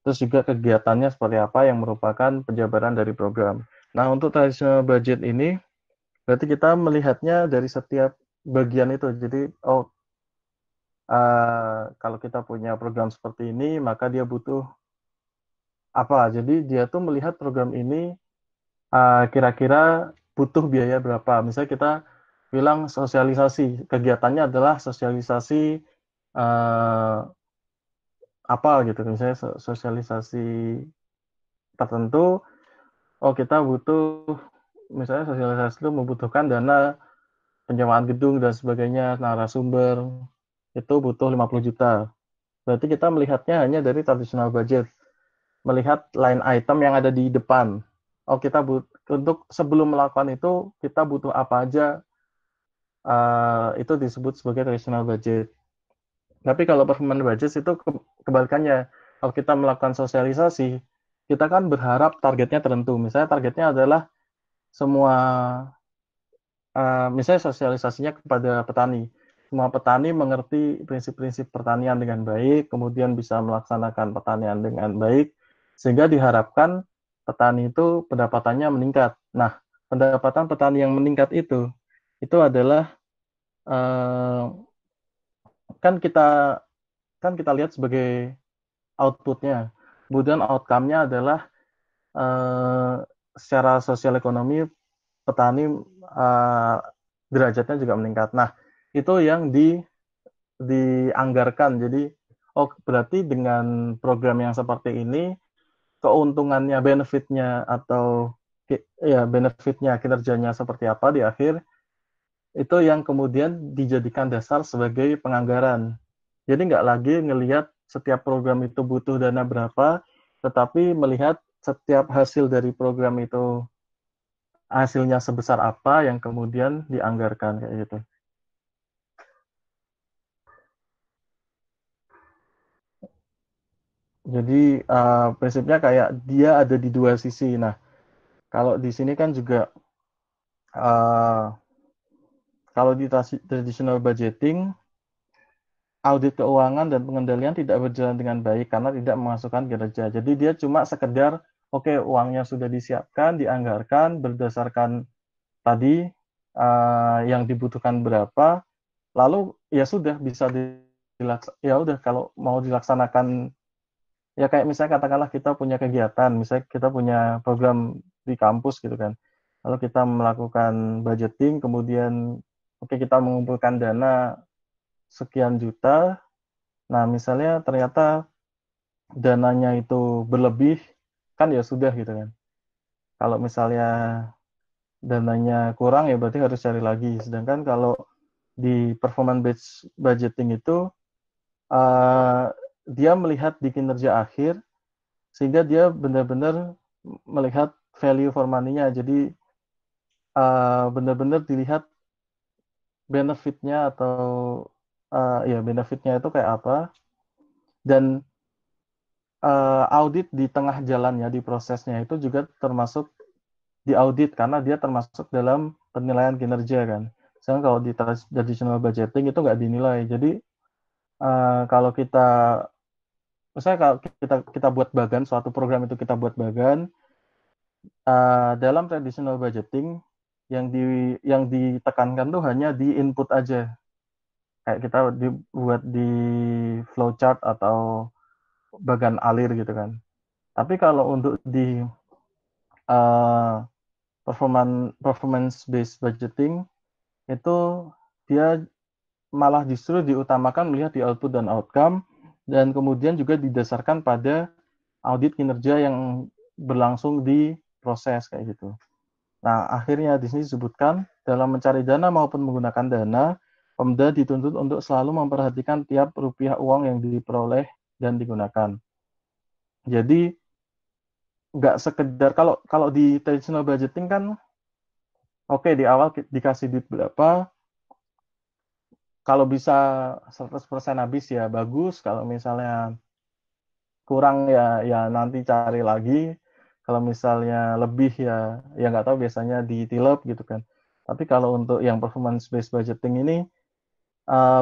terus juga kegiatannya seperti apa yang merupakan penjabaran dari program. Nah, untuk traditional budget ini berarti kita melihatnya dari setiap bagian itu. Jadi, kalau kita punya program seperti ini, maka dia butuh apa? Jadi dia tuh melihat program ini kira-kira butuh biaya berapa. Misalnya kita bilang sosialisasi, kegiatannya adalah sosialisasi uh, apa gitu. Misalnya sosialisasi tertentu, kita butuh, misalnya sosialisasi itu membutuhkan dana penyewaan gedung dan sebagainya, narasumber, itu butuh 50 juta. Berarti kita melihatnya hanya dari traditional budget, melihat line item yang ada di depan. Kita untuk sebelum melakukan itu, kita butuh apa aja, itu disebut sebagai traditional budget. Tapi kalau performance budget itu kebalikannya. Kalau kita melakukan sosialisasi, kita kan berharap targetnya tertentu. Misalnya targetnya adalah semua, misalnya sosialisasinya kepada petani. Semua petani mengerti prinsip-prinsip pertanian dengan baik, kemudian bisa melaksanakan pertanian dengan baik, sehingga diharapkan petani itu pendapatannya meningkat. Nah, pendapatan petani yang meningkat itu adalah eh, kan kita lihat sebagai outputnya. Kemudian outcome-nya adalah eh, secara sosial ekonomi petani derajatnya juga meningkat. Nah, itu yang dianggarkan. Jadi, berarti dengan program yang seperti ini, keuntungannya, benefitnya atau ya benefitnya kinerjanya seperti apa di akhir, itu yang kemudian dijadikan dasar sebagai penganggaran. Jadi nggak lagi ngelihat setiap program itu butuh dana berapa, tetapi melihat setiap hasil dari program itu hasilnya sebesar apa yang kemudian dianggarkan kayak gitu. Jadi prinsipnya kayak dia ada di dua sisi. Nah, kalau di sini kan juga uh, kalau di traditional budgeting, audit keuangan dan pengendalian tidak berjalan dengan baik karena tidak memasukkan kinerja. Jadi dia cuma sekedar, uangnya sudah disiapkan, dianggarkan berdasarkan tadi yang dibutuhkan berapa, lalu ya sudah bisa ya udah kalau mau dilaksanakan, ya kayak misalnya katakanlah kita punya kegiatan, misalnya kita punya program di kampus gitu kan. Lalu kita melakukan budgeting, kemudian kita mengumpulkan dana sekian juta. Nah, misalnya ternyata dananya itu berlebih, kan ya sudah gitu kan. Kalau misalnya dananya kurang ya berarti harus cari lagi. Sedangkan kalau di performance based budgeting itu uh, dia melihat di kinerja akhir sehingga dia benar-benar melihat value for money-nya. Jadi benar-benar dilihat benefitnya atau ya benefitnya itu kayak apa, dan audit di tengah jalannya di prosesnya itu juga termasuk diaudit karena dia termasuk dalam penilaian kinerja kan. Sedangkan kalau di traditional budgeting itu nggak dinilai. Jadi kalau misalnya kalau kita buat bagan, suatu program itu kita buat bagan, dalam traditional budgeting yang ditekankan tuh hanya di input aja. kayak kita dibuat di flowchart atau bagan alir gitu kan. Tapi kalau untuk di uh, performance based budgeting itu dia malah justru diutamakan melihat di output dan outcome, dan kemudian juga didasarkan pada audit kinerja yang berlangsung di proses kayak gitu. Nah, akhirnya di sini disebutkan dalam mencari dana maupun menggunakan dana, Pemda dituntut untuk selalu memperhatikan tiap rupiah uang yang diperoleh dan digunakan. Jadi nggak sekedar kalau kalau di traditional budgeting kan oke, di awal dikasih duit berapa, kalau bisa 100% habis ya bagus, kalau misalnya kurang ya nanti cari lagi, kalau misalnya lebih ya nggak tahu, biasanya ditilep gitu kan. Tapi kalau untuk yang performance based budgeting ini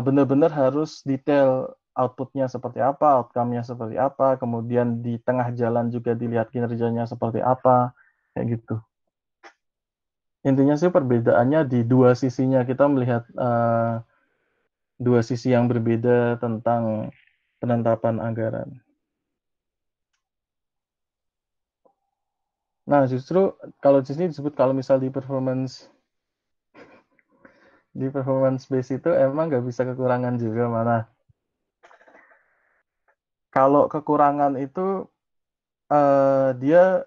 benar-benar harus detail, outputnya seperti apa, outcome-nya seperti apa, kemudian di tengah jalan juga dilihat kinerjanya seperti apa, kayak gitu. Intinya sih perbedaannya di dua sisinya, kita melihat dua sisi yang berbeda tentang penetapan anggaran. Nah, justru kalau di sini disebut kalau misal di performance base itu emang nggak bisa kekurangan juga, mana kalau kekurangan itu dia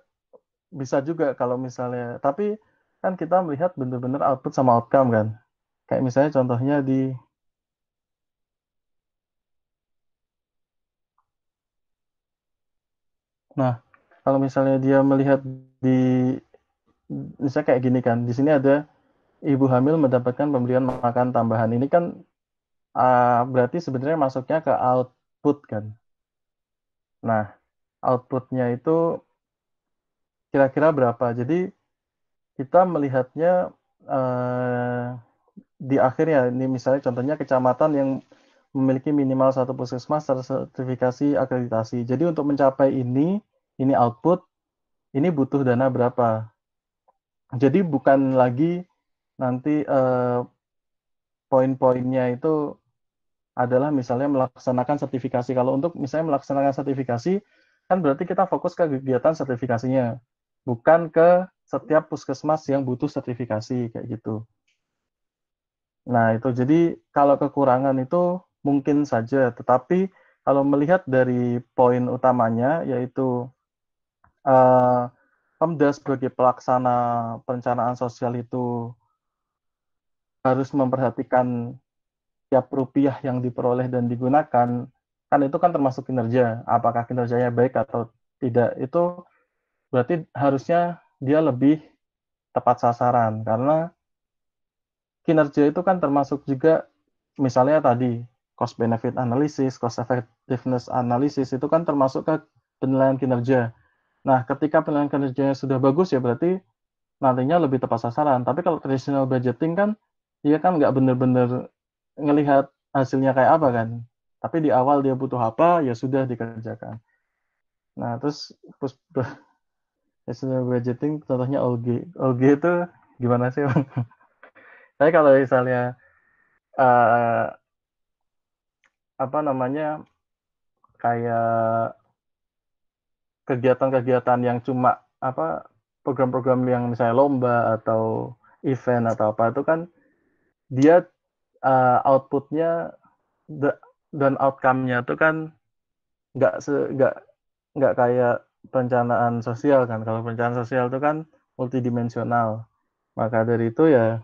bisa juga kalau misalnya, tapi kan kita melihat benar-benar output sama outcome kan, kayak misalnya contohnya nah kalau misalnya dia melihat di misalnya kayak gini kan, di sini ada ibu hamil mendapatkan pemberian makan tambahan, ini kan berarti sebenarnya masuknya ke output kan. Nah, outputnya itu kira-kira berapa, jadi kita melihatnya eh, di akhirnya, ini misalnya contohnya kecamatan yang memiliki minimal satu puskesmas tersertifikasi akreditasi. Jadi untuk mencapai ini output, ini butuh dana berapa. Jadi bukan lagi nanti poin-poinnya itu adalah misalnya melaksanakan sertifikasi. Kalau untuk misalnya melaksanakan sertifikasi, kan berarti kita fokus ke kegiatan sertifikasinya, bukan ke setiap puskesmas yang butuh sertifikasi kayak gitu. Nah, itu jadi kalau kekurangan itu mungkin saja, tetapi kalau melihat dari poin utamanya, yaitu eh, Pemda sebagai pelaksana perencanaan sosial itu harus memperhatikan tiap rupiah yang diperoleh dan digunakan, kan itu kan termasuk kinerja. Apakah kinerjanya baik atau tidak, itu berarti harusnya dia lebih tepat sasaran, karena kinerja itu kan termasuk juga misalnya tadi cost benefit analysis, cost effectiveness analysis, itu kan termasuk ke penilaian kinerja. Nah, ketika penilaian kinerjanya sudah bagus ya berarti nantinya lebih tepat sasaran. Tapi kalau traditional budgeting kan dia kan nggak benar-benar ngelihat hasilnya kayak apa kan. Tapi di awal dia butuh apa ya sudah dikerjakan. Nah, terus traditional budgeting contohnya OG. OG itu gimana sih, Bang? Tapi kalau misalnya uh, apa namanya, kayak kegiatan-kegiatan yang cuma apa, program-program yang misalnya lomba atau event atau apa, itu kan dia outputnya dan outcome-nya itu kan nggak nggak kayak perencanaan sosial kan. Kalau perencanaan sosial itu kan multidimensional. Maka dari itu ya,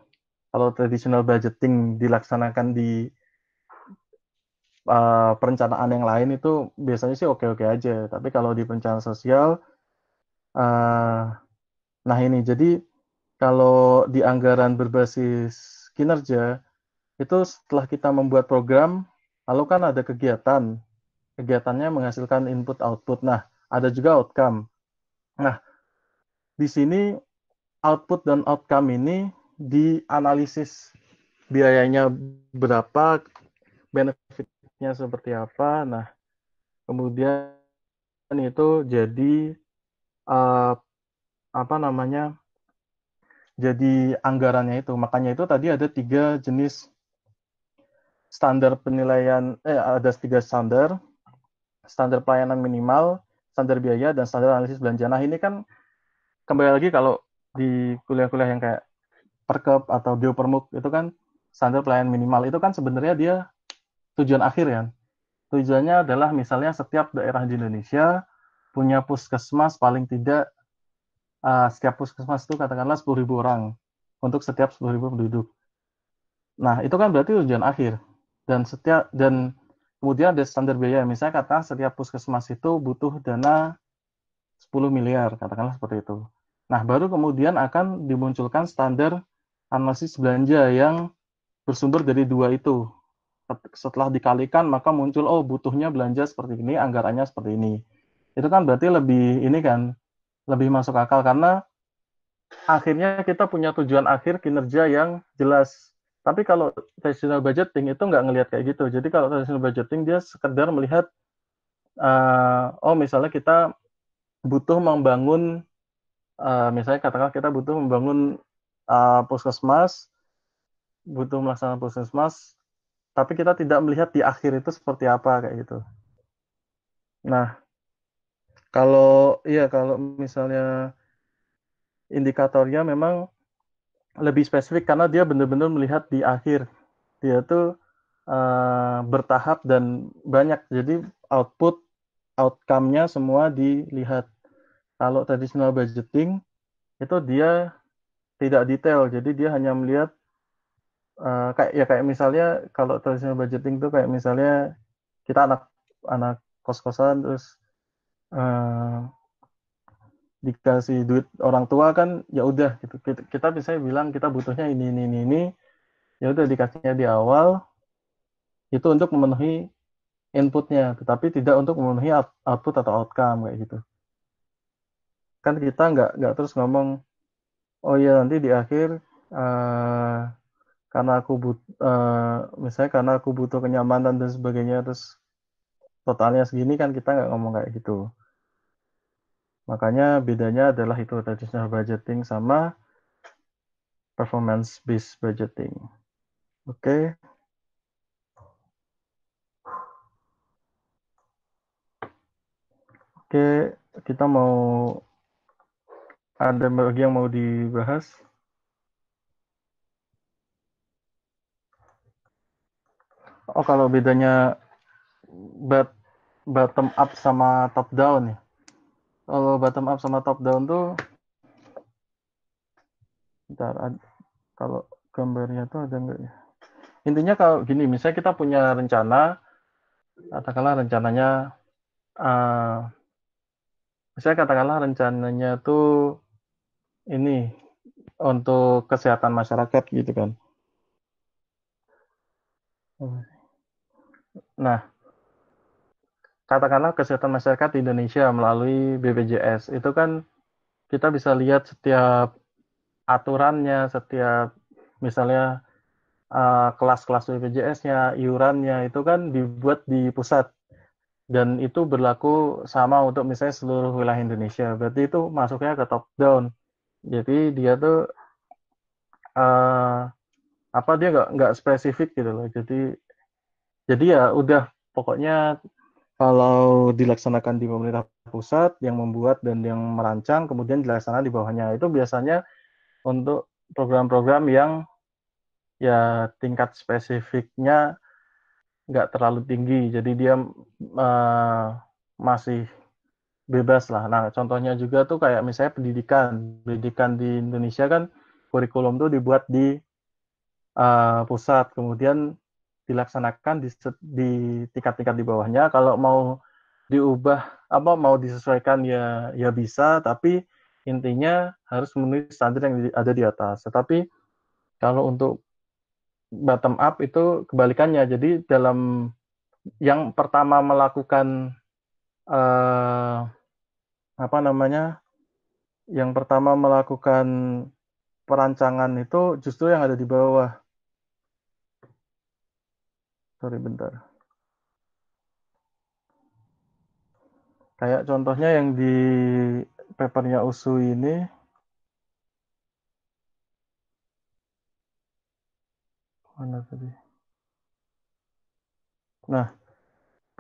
kalau traditional budgeting dilaksanakan di perencanaan yang lain itu biasanya sih oke-oke aja. Tapi kalau di perencanaan sosial, uh, nah ini jadi kalau di anggaran berbasis kinerja itu setelah kita membuat program, lalu kan ada kegiatan, kegiatannya menghasilkan input output. Nah, ada juga outcome. Nah, di sini output dan outcome ini dianalisis, biayanya berapa, benefitnya seperti apa. Nah, kemudian itu jadi uh, apa namanya, jadi anggarannya itu. Makanya itu tadi ada tiga jenis standar penilaian, ada 3 standar, standar pelayanan minimal, standar biaya, dan standar analisis belanja. Nah, ini kan kembali lagi kalau di kuliah-kuliah yang kayak Perkep atau Geopermuk itu kan standar pelayanan minimal itu kan sebenarnya dia tujuan akhir ya. Tujuannya adalah misalnya setiap daerah di Indonesia punya puskesmas paling tidak setiap puskesmas itu katakanlah 10.000 orang untuk setiap 10.000 penduduk. Nah, itu kan berarti tujuan akhir. Dan kemudian ada standar biaya. Misalnya katakan setiap puskesmas itu butuh dana 10 miliar, katakanlah seperti itu. Nah, baru kemudian akan dimunculkan standar analisis belanja yang bersumber dari dua itu. Setelah dikalikan, maka muncul, oh butuhnya belanja seperti ini, anggarannya seperti ini. Itu kan berarti lebih, ini kan, lebih masuk akal karena akhirnya kita punya tujuan akhir kinerja yang jelas. Tapi kalau traditional budgeting itu nggak ngelihat kayak gitu. Jadi kalau traditional budgeting dia sekedar melihat, oh misalnya kita butuh membangun, misalnya katakan kita butuh membangun puskesmas, butuh melaksanakan puskesmas, tapi kita tidak melihat di akhir itu seperti apa kayak gitu. Nah, kalau misalnya indikatornya memang lebih spesifik karena dia benar-benar melihat di akhir. Dia tuh bertahap dan banyak. Jadi outcome-nya semua dilihat. Kalau traditional budgeting itu dia tidak detail. Jadi dia hanya melihat kayak misalnya kalau traditional budgeting itu kayak misalnya kita anak anak kos-kosan terus uh, dikasih duit orang tua kan ya udah gitu. Kita bisa bilang kita butuhnya ini ya udah dikasihnya di awal itu untuk memenuhi inputnya, tetapi tidak untuk memenuhi output atau outcome kayak gitu. Kan kita nggak terus ngomong, oh ya nanti di akhir uh, karena misalnya karena aku butuh kenyamanan dan sebagainya, terus totalnya segini kan kita nggak ngomong kayak gitu. Makanya bedanya adalah itu traditional budgeting sama performance based budgeting. Oke, oke, kita mau ada lagi yang mau dibahas? Oh, kalau bedanya bottom up sama top down ya. Kalau bottom up sama top down tuh, bentar, kalau gambarnya tuh ada nggak ya? Intinya kalau gini, misalnya kita punya rencana, katakanlah rencananya, uh, misalnya katakanlah rencananya tuh ini untuk kesehatan masyarakat gitu kan. Nah, katakanlah kesehatan masyarakat di Indonesia melalui BPJS itu kan kita bisa lihat setiap aturannya, setiap misalnya kelas-kelas BPJS-nya, iurannya itu kan dibuat di pusat dan itu berlaku sama untuk misalnya seluruh wilayah Indonesia. Berarti itu masuknya ke top down. Jadi dia tuh uh, apa dia nggak spesifik gitu loh. Jadi ya udah pokoknya kalau dilaksanakan di pemerintah pusat yang membuat dan yang merancang kemudian dilaksanakan di bawahnya itu biasanya untuk program-program yang ya tingkat spesifiknya nggak terlalu tinggi, jadi dia masih bebas lah. Nah, contohnya juga tuh kayak misalnya pendidikan di Indonesia kan kurikulum tuh dibuat di pusat, kemudian dilaksanakan di tingkat-tingkat di bawahnya. Kalau mau diubah apa mau disesuaikan ya ya bisa, tapi intinya harus memenuhi standar yang ada di atas. Tetapi kalau untuk bottom up itu kebalikannya. Jadi dalam yang pertama melakukan eh, apa namanya, yang pertama melakukan perancangan itu justru yang ada di bawah. Sorry, bentar. Kayak contohnya yang di papernya USU ini, mana tadi? Nah,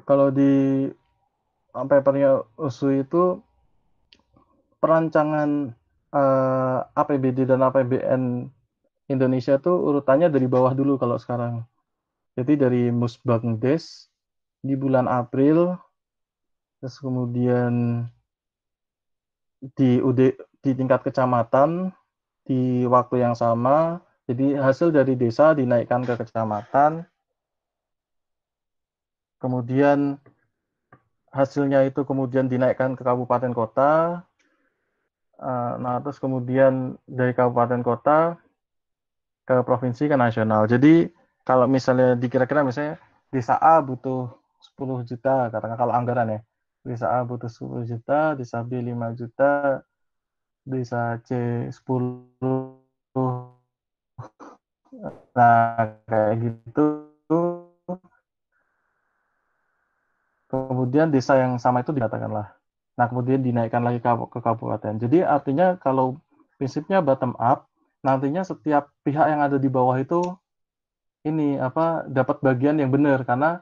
kalau di papernya USU itu perancangan APBD dan APBN Indonesia tuh urutannya dari bawah dulu kalau sekarang. Jadi dari Musbangdes di bulan April, terus kemudian di tingkat kecamatan di waktu yang sama. Jadi hasil dari desa dinaikkan ke kecamatan, kemudian hasilnya itu kemudian dinaikkan ke kabupaten kota. Nah, terus kemudian dari kabupaten kota ke provinsi ke nasional. Jadi kalau misalnya dikira-kira misalnya desa A butuh 10 juta, katakan kalau anggaran ya. Desa A butuh 10 juta, desa B 5 juta, desa C 10. Nah, kayak gitu. Kemudian desa yang sama itu dikatakanlah. Nah, kemudian dinaikkan lagi ke kabupaten. Jadi artinya kalau prinsipnya bottom up, nantinya setiap pihak yang ada di bawah itu ini apa dapat bagian yang benar karena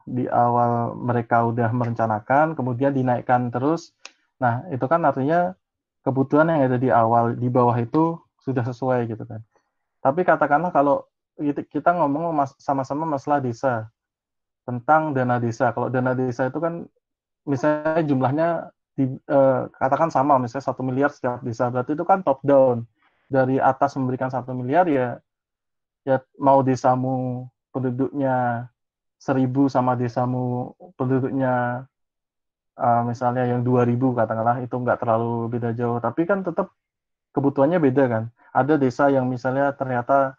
di awal mereka udah merencanakan, kemudian dinaikkan terus. Nah, itu kan artinya kebutuhan yang ada di awal di bawah itu sudah sesuai gitu kan. Tapi katakanlah kalau kita ngomong sama-sama masalah desa, tentang dana desa. Kalau dana desa itu kan misalnya jumlahnya katakan sama, misalnya 1 miliar setiap desa, berarti itu kan top down. Dari atas memberikan 1 miliar ya, ya mau desamu penduduknya 1.000 sama desamu penduduknya misalnya yang 2.000 katakanlah itu nggak terlalu beda jauh, tapi kan tetap kebutuhannya beda kan. Ada desa yang misalnya ternyata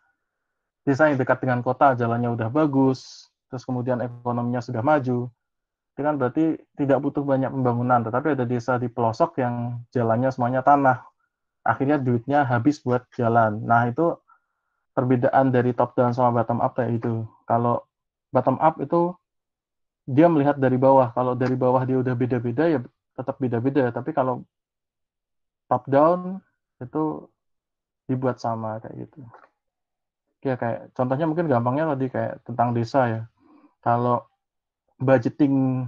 desa yang dekat dengan kota jalannya udah bagus, terus kemudian ekonominya sudah maju, itu kan berarti tidak butuh banyak pembangunan, tetapi ada desa di pelosok yang jalannya semuanya tanah, akhirnya duitnya habis buat jalan. Nah, itu perbedaan dari top down sama bottom up kayak itu. Kalau bottom up itu dia melihat dari bawah, kalau dari bawah dia udah beda-beda ya tetap beda-beda, tapi kalau top down itu dibuat sama kayak gitu. Ya kayak contohnya mungkin gampangnya tadi kayak tentang desa ya. Kalau budgeting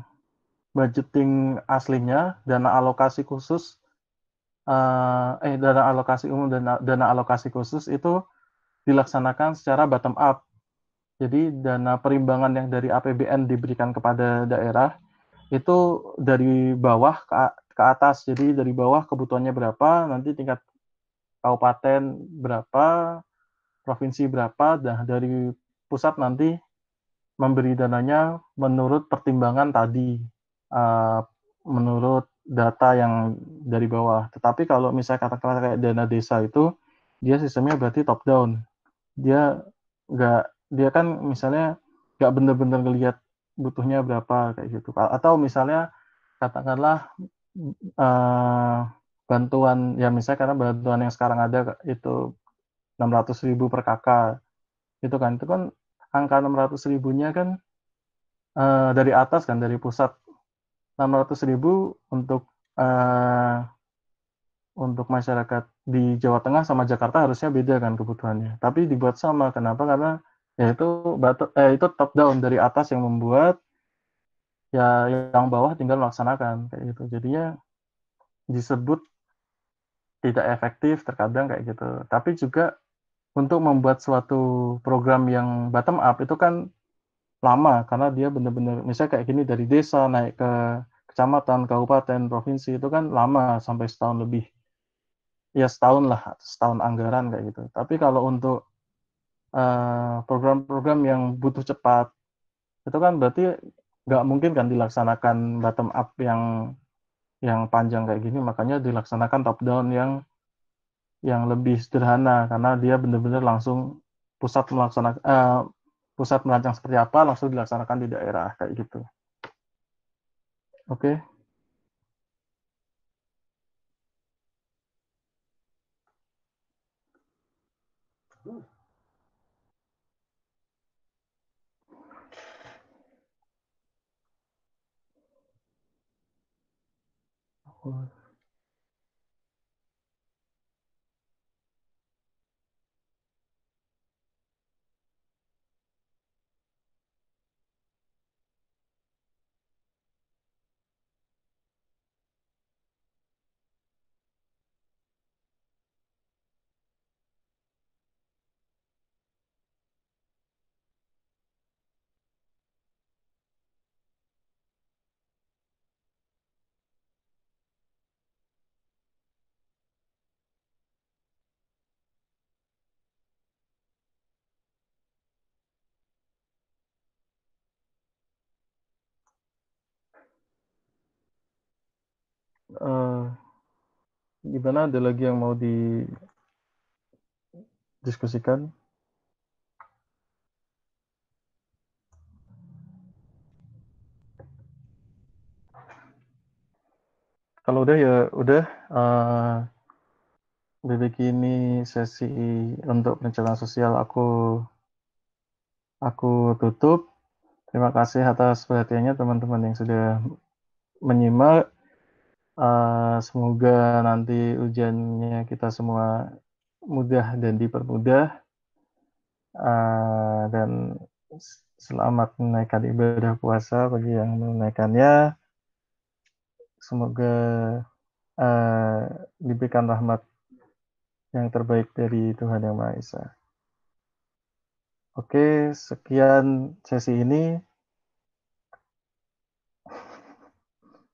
budgeting aslinya dana alokasi khusus dana alokasi umum dan dana alokasi khusus itu dilaksanakan secara bottom up. Jadi dana perimbangan yang dari APBN diberikan kepada daerah itu dari bawah ke atas. Jadi dari bawah kebutuhannya berapa, nanti tingkat kabupaten berapa, provinsi berapa, dan dari pusat nanti memberi dananya menurut pertimbangan tadi, uh, menurut data yang dari bawah. Tetapi kalau misalnya katakanlah kayak dana desa itu, dia sistemnya berarti top down. Dia nggak, dia kan misalnya nggak benar-benar ngelihat butuhnya berapa kayak gitu. Atau misalnya katakanlah uh, bantuan ya misalnya karena bantuan yang sekarang ada itu 600.000 per kakak itu kan angka 600 ribunya kan dari atas kan dari pusat 600.000 untuk masyarakat di Jawa Tengah sama Jakarta harusnya beda kan kebutuhannya. Tapi dibuat sama. Kenapa? Karena ya itu top down dari atas yang membuat ya yang bawah tinggal melaksanakan kayak gitu. Jadinya disebut tidak efektif terkadang kayak gitu. Tapi juga untuk membuat suatu program yang bottom up itu kan lama karena dia benar-benar misalnya kayak gini dari desa naik ke kecamatan, kabupaten, provinsi itu kan lama sampai setahun lebih. Ya setahun lah, setahun anggaran kayak gitu. Tapi kalau untuk program-program yang butuh cepat itu kan berarti nggak mungkin kan dilaksanakan bottom up yang panjang kayak gini, makanya dilaksanakan top down yang lebih sederhana karena dia benar-benar langsung pusat melaksanakan pusat merancang seperti apa langsung dilaksanakan di daerah kayak gitu. Oke. Eh, Gimana, ada lagi yang mau didiskusikan? Kalau udah ya udah. eh ini sesi untuk perencanaan sosial aku tutup. Terima kasih atas perhatiannya teman-teman yang sudah menyimak. Semoga nanti ujiannya kita semua mudah dan dipermudah. Dan selamat menaikkan ibadah puasa bagi yang menunaikannya. Semoga uh, diberikan rahmat yang terbaik dari Tuhan Yang Maha Esa. Oke, sekian sesi ini.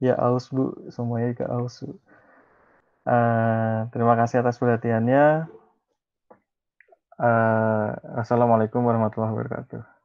Ya aus Bu, semuanya ke aus Bu. Terima kasih atas perhatiannya. Assalamualaikum warahmatullahi wabarakatuh.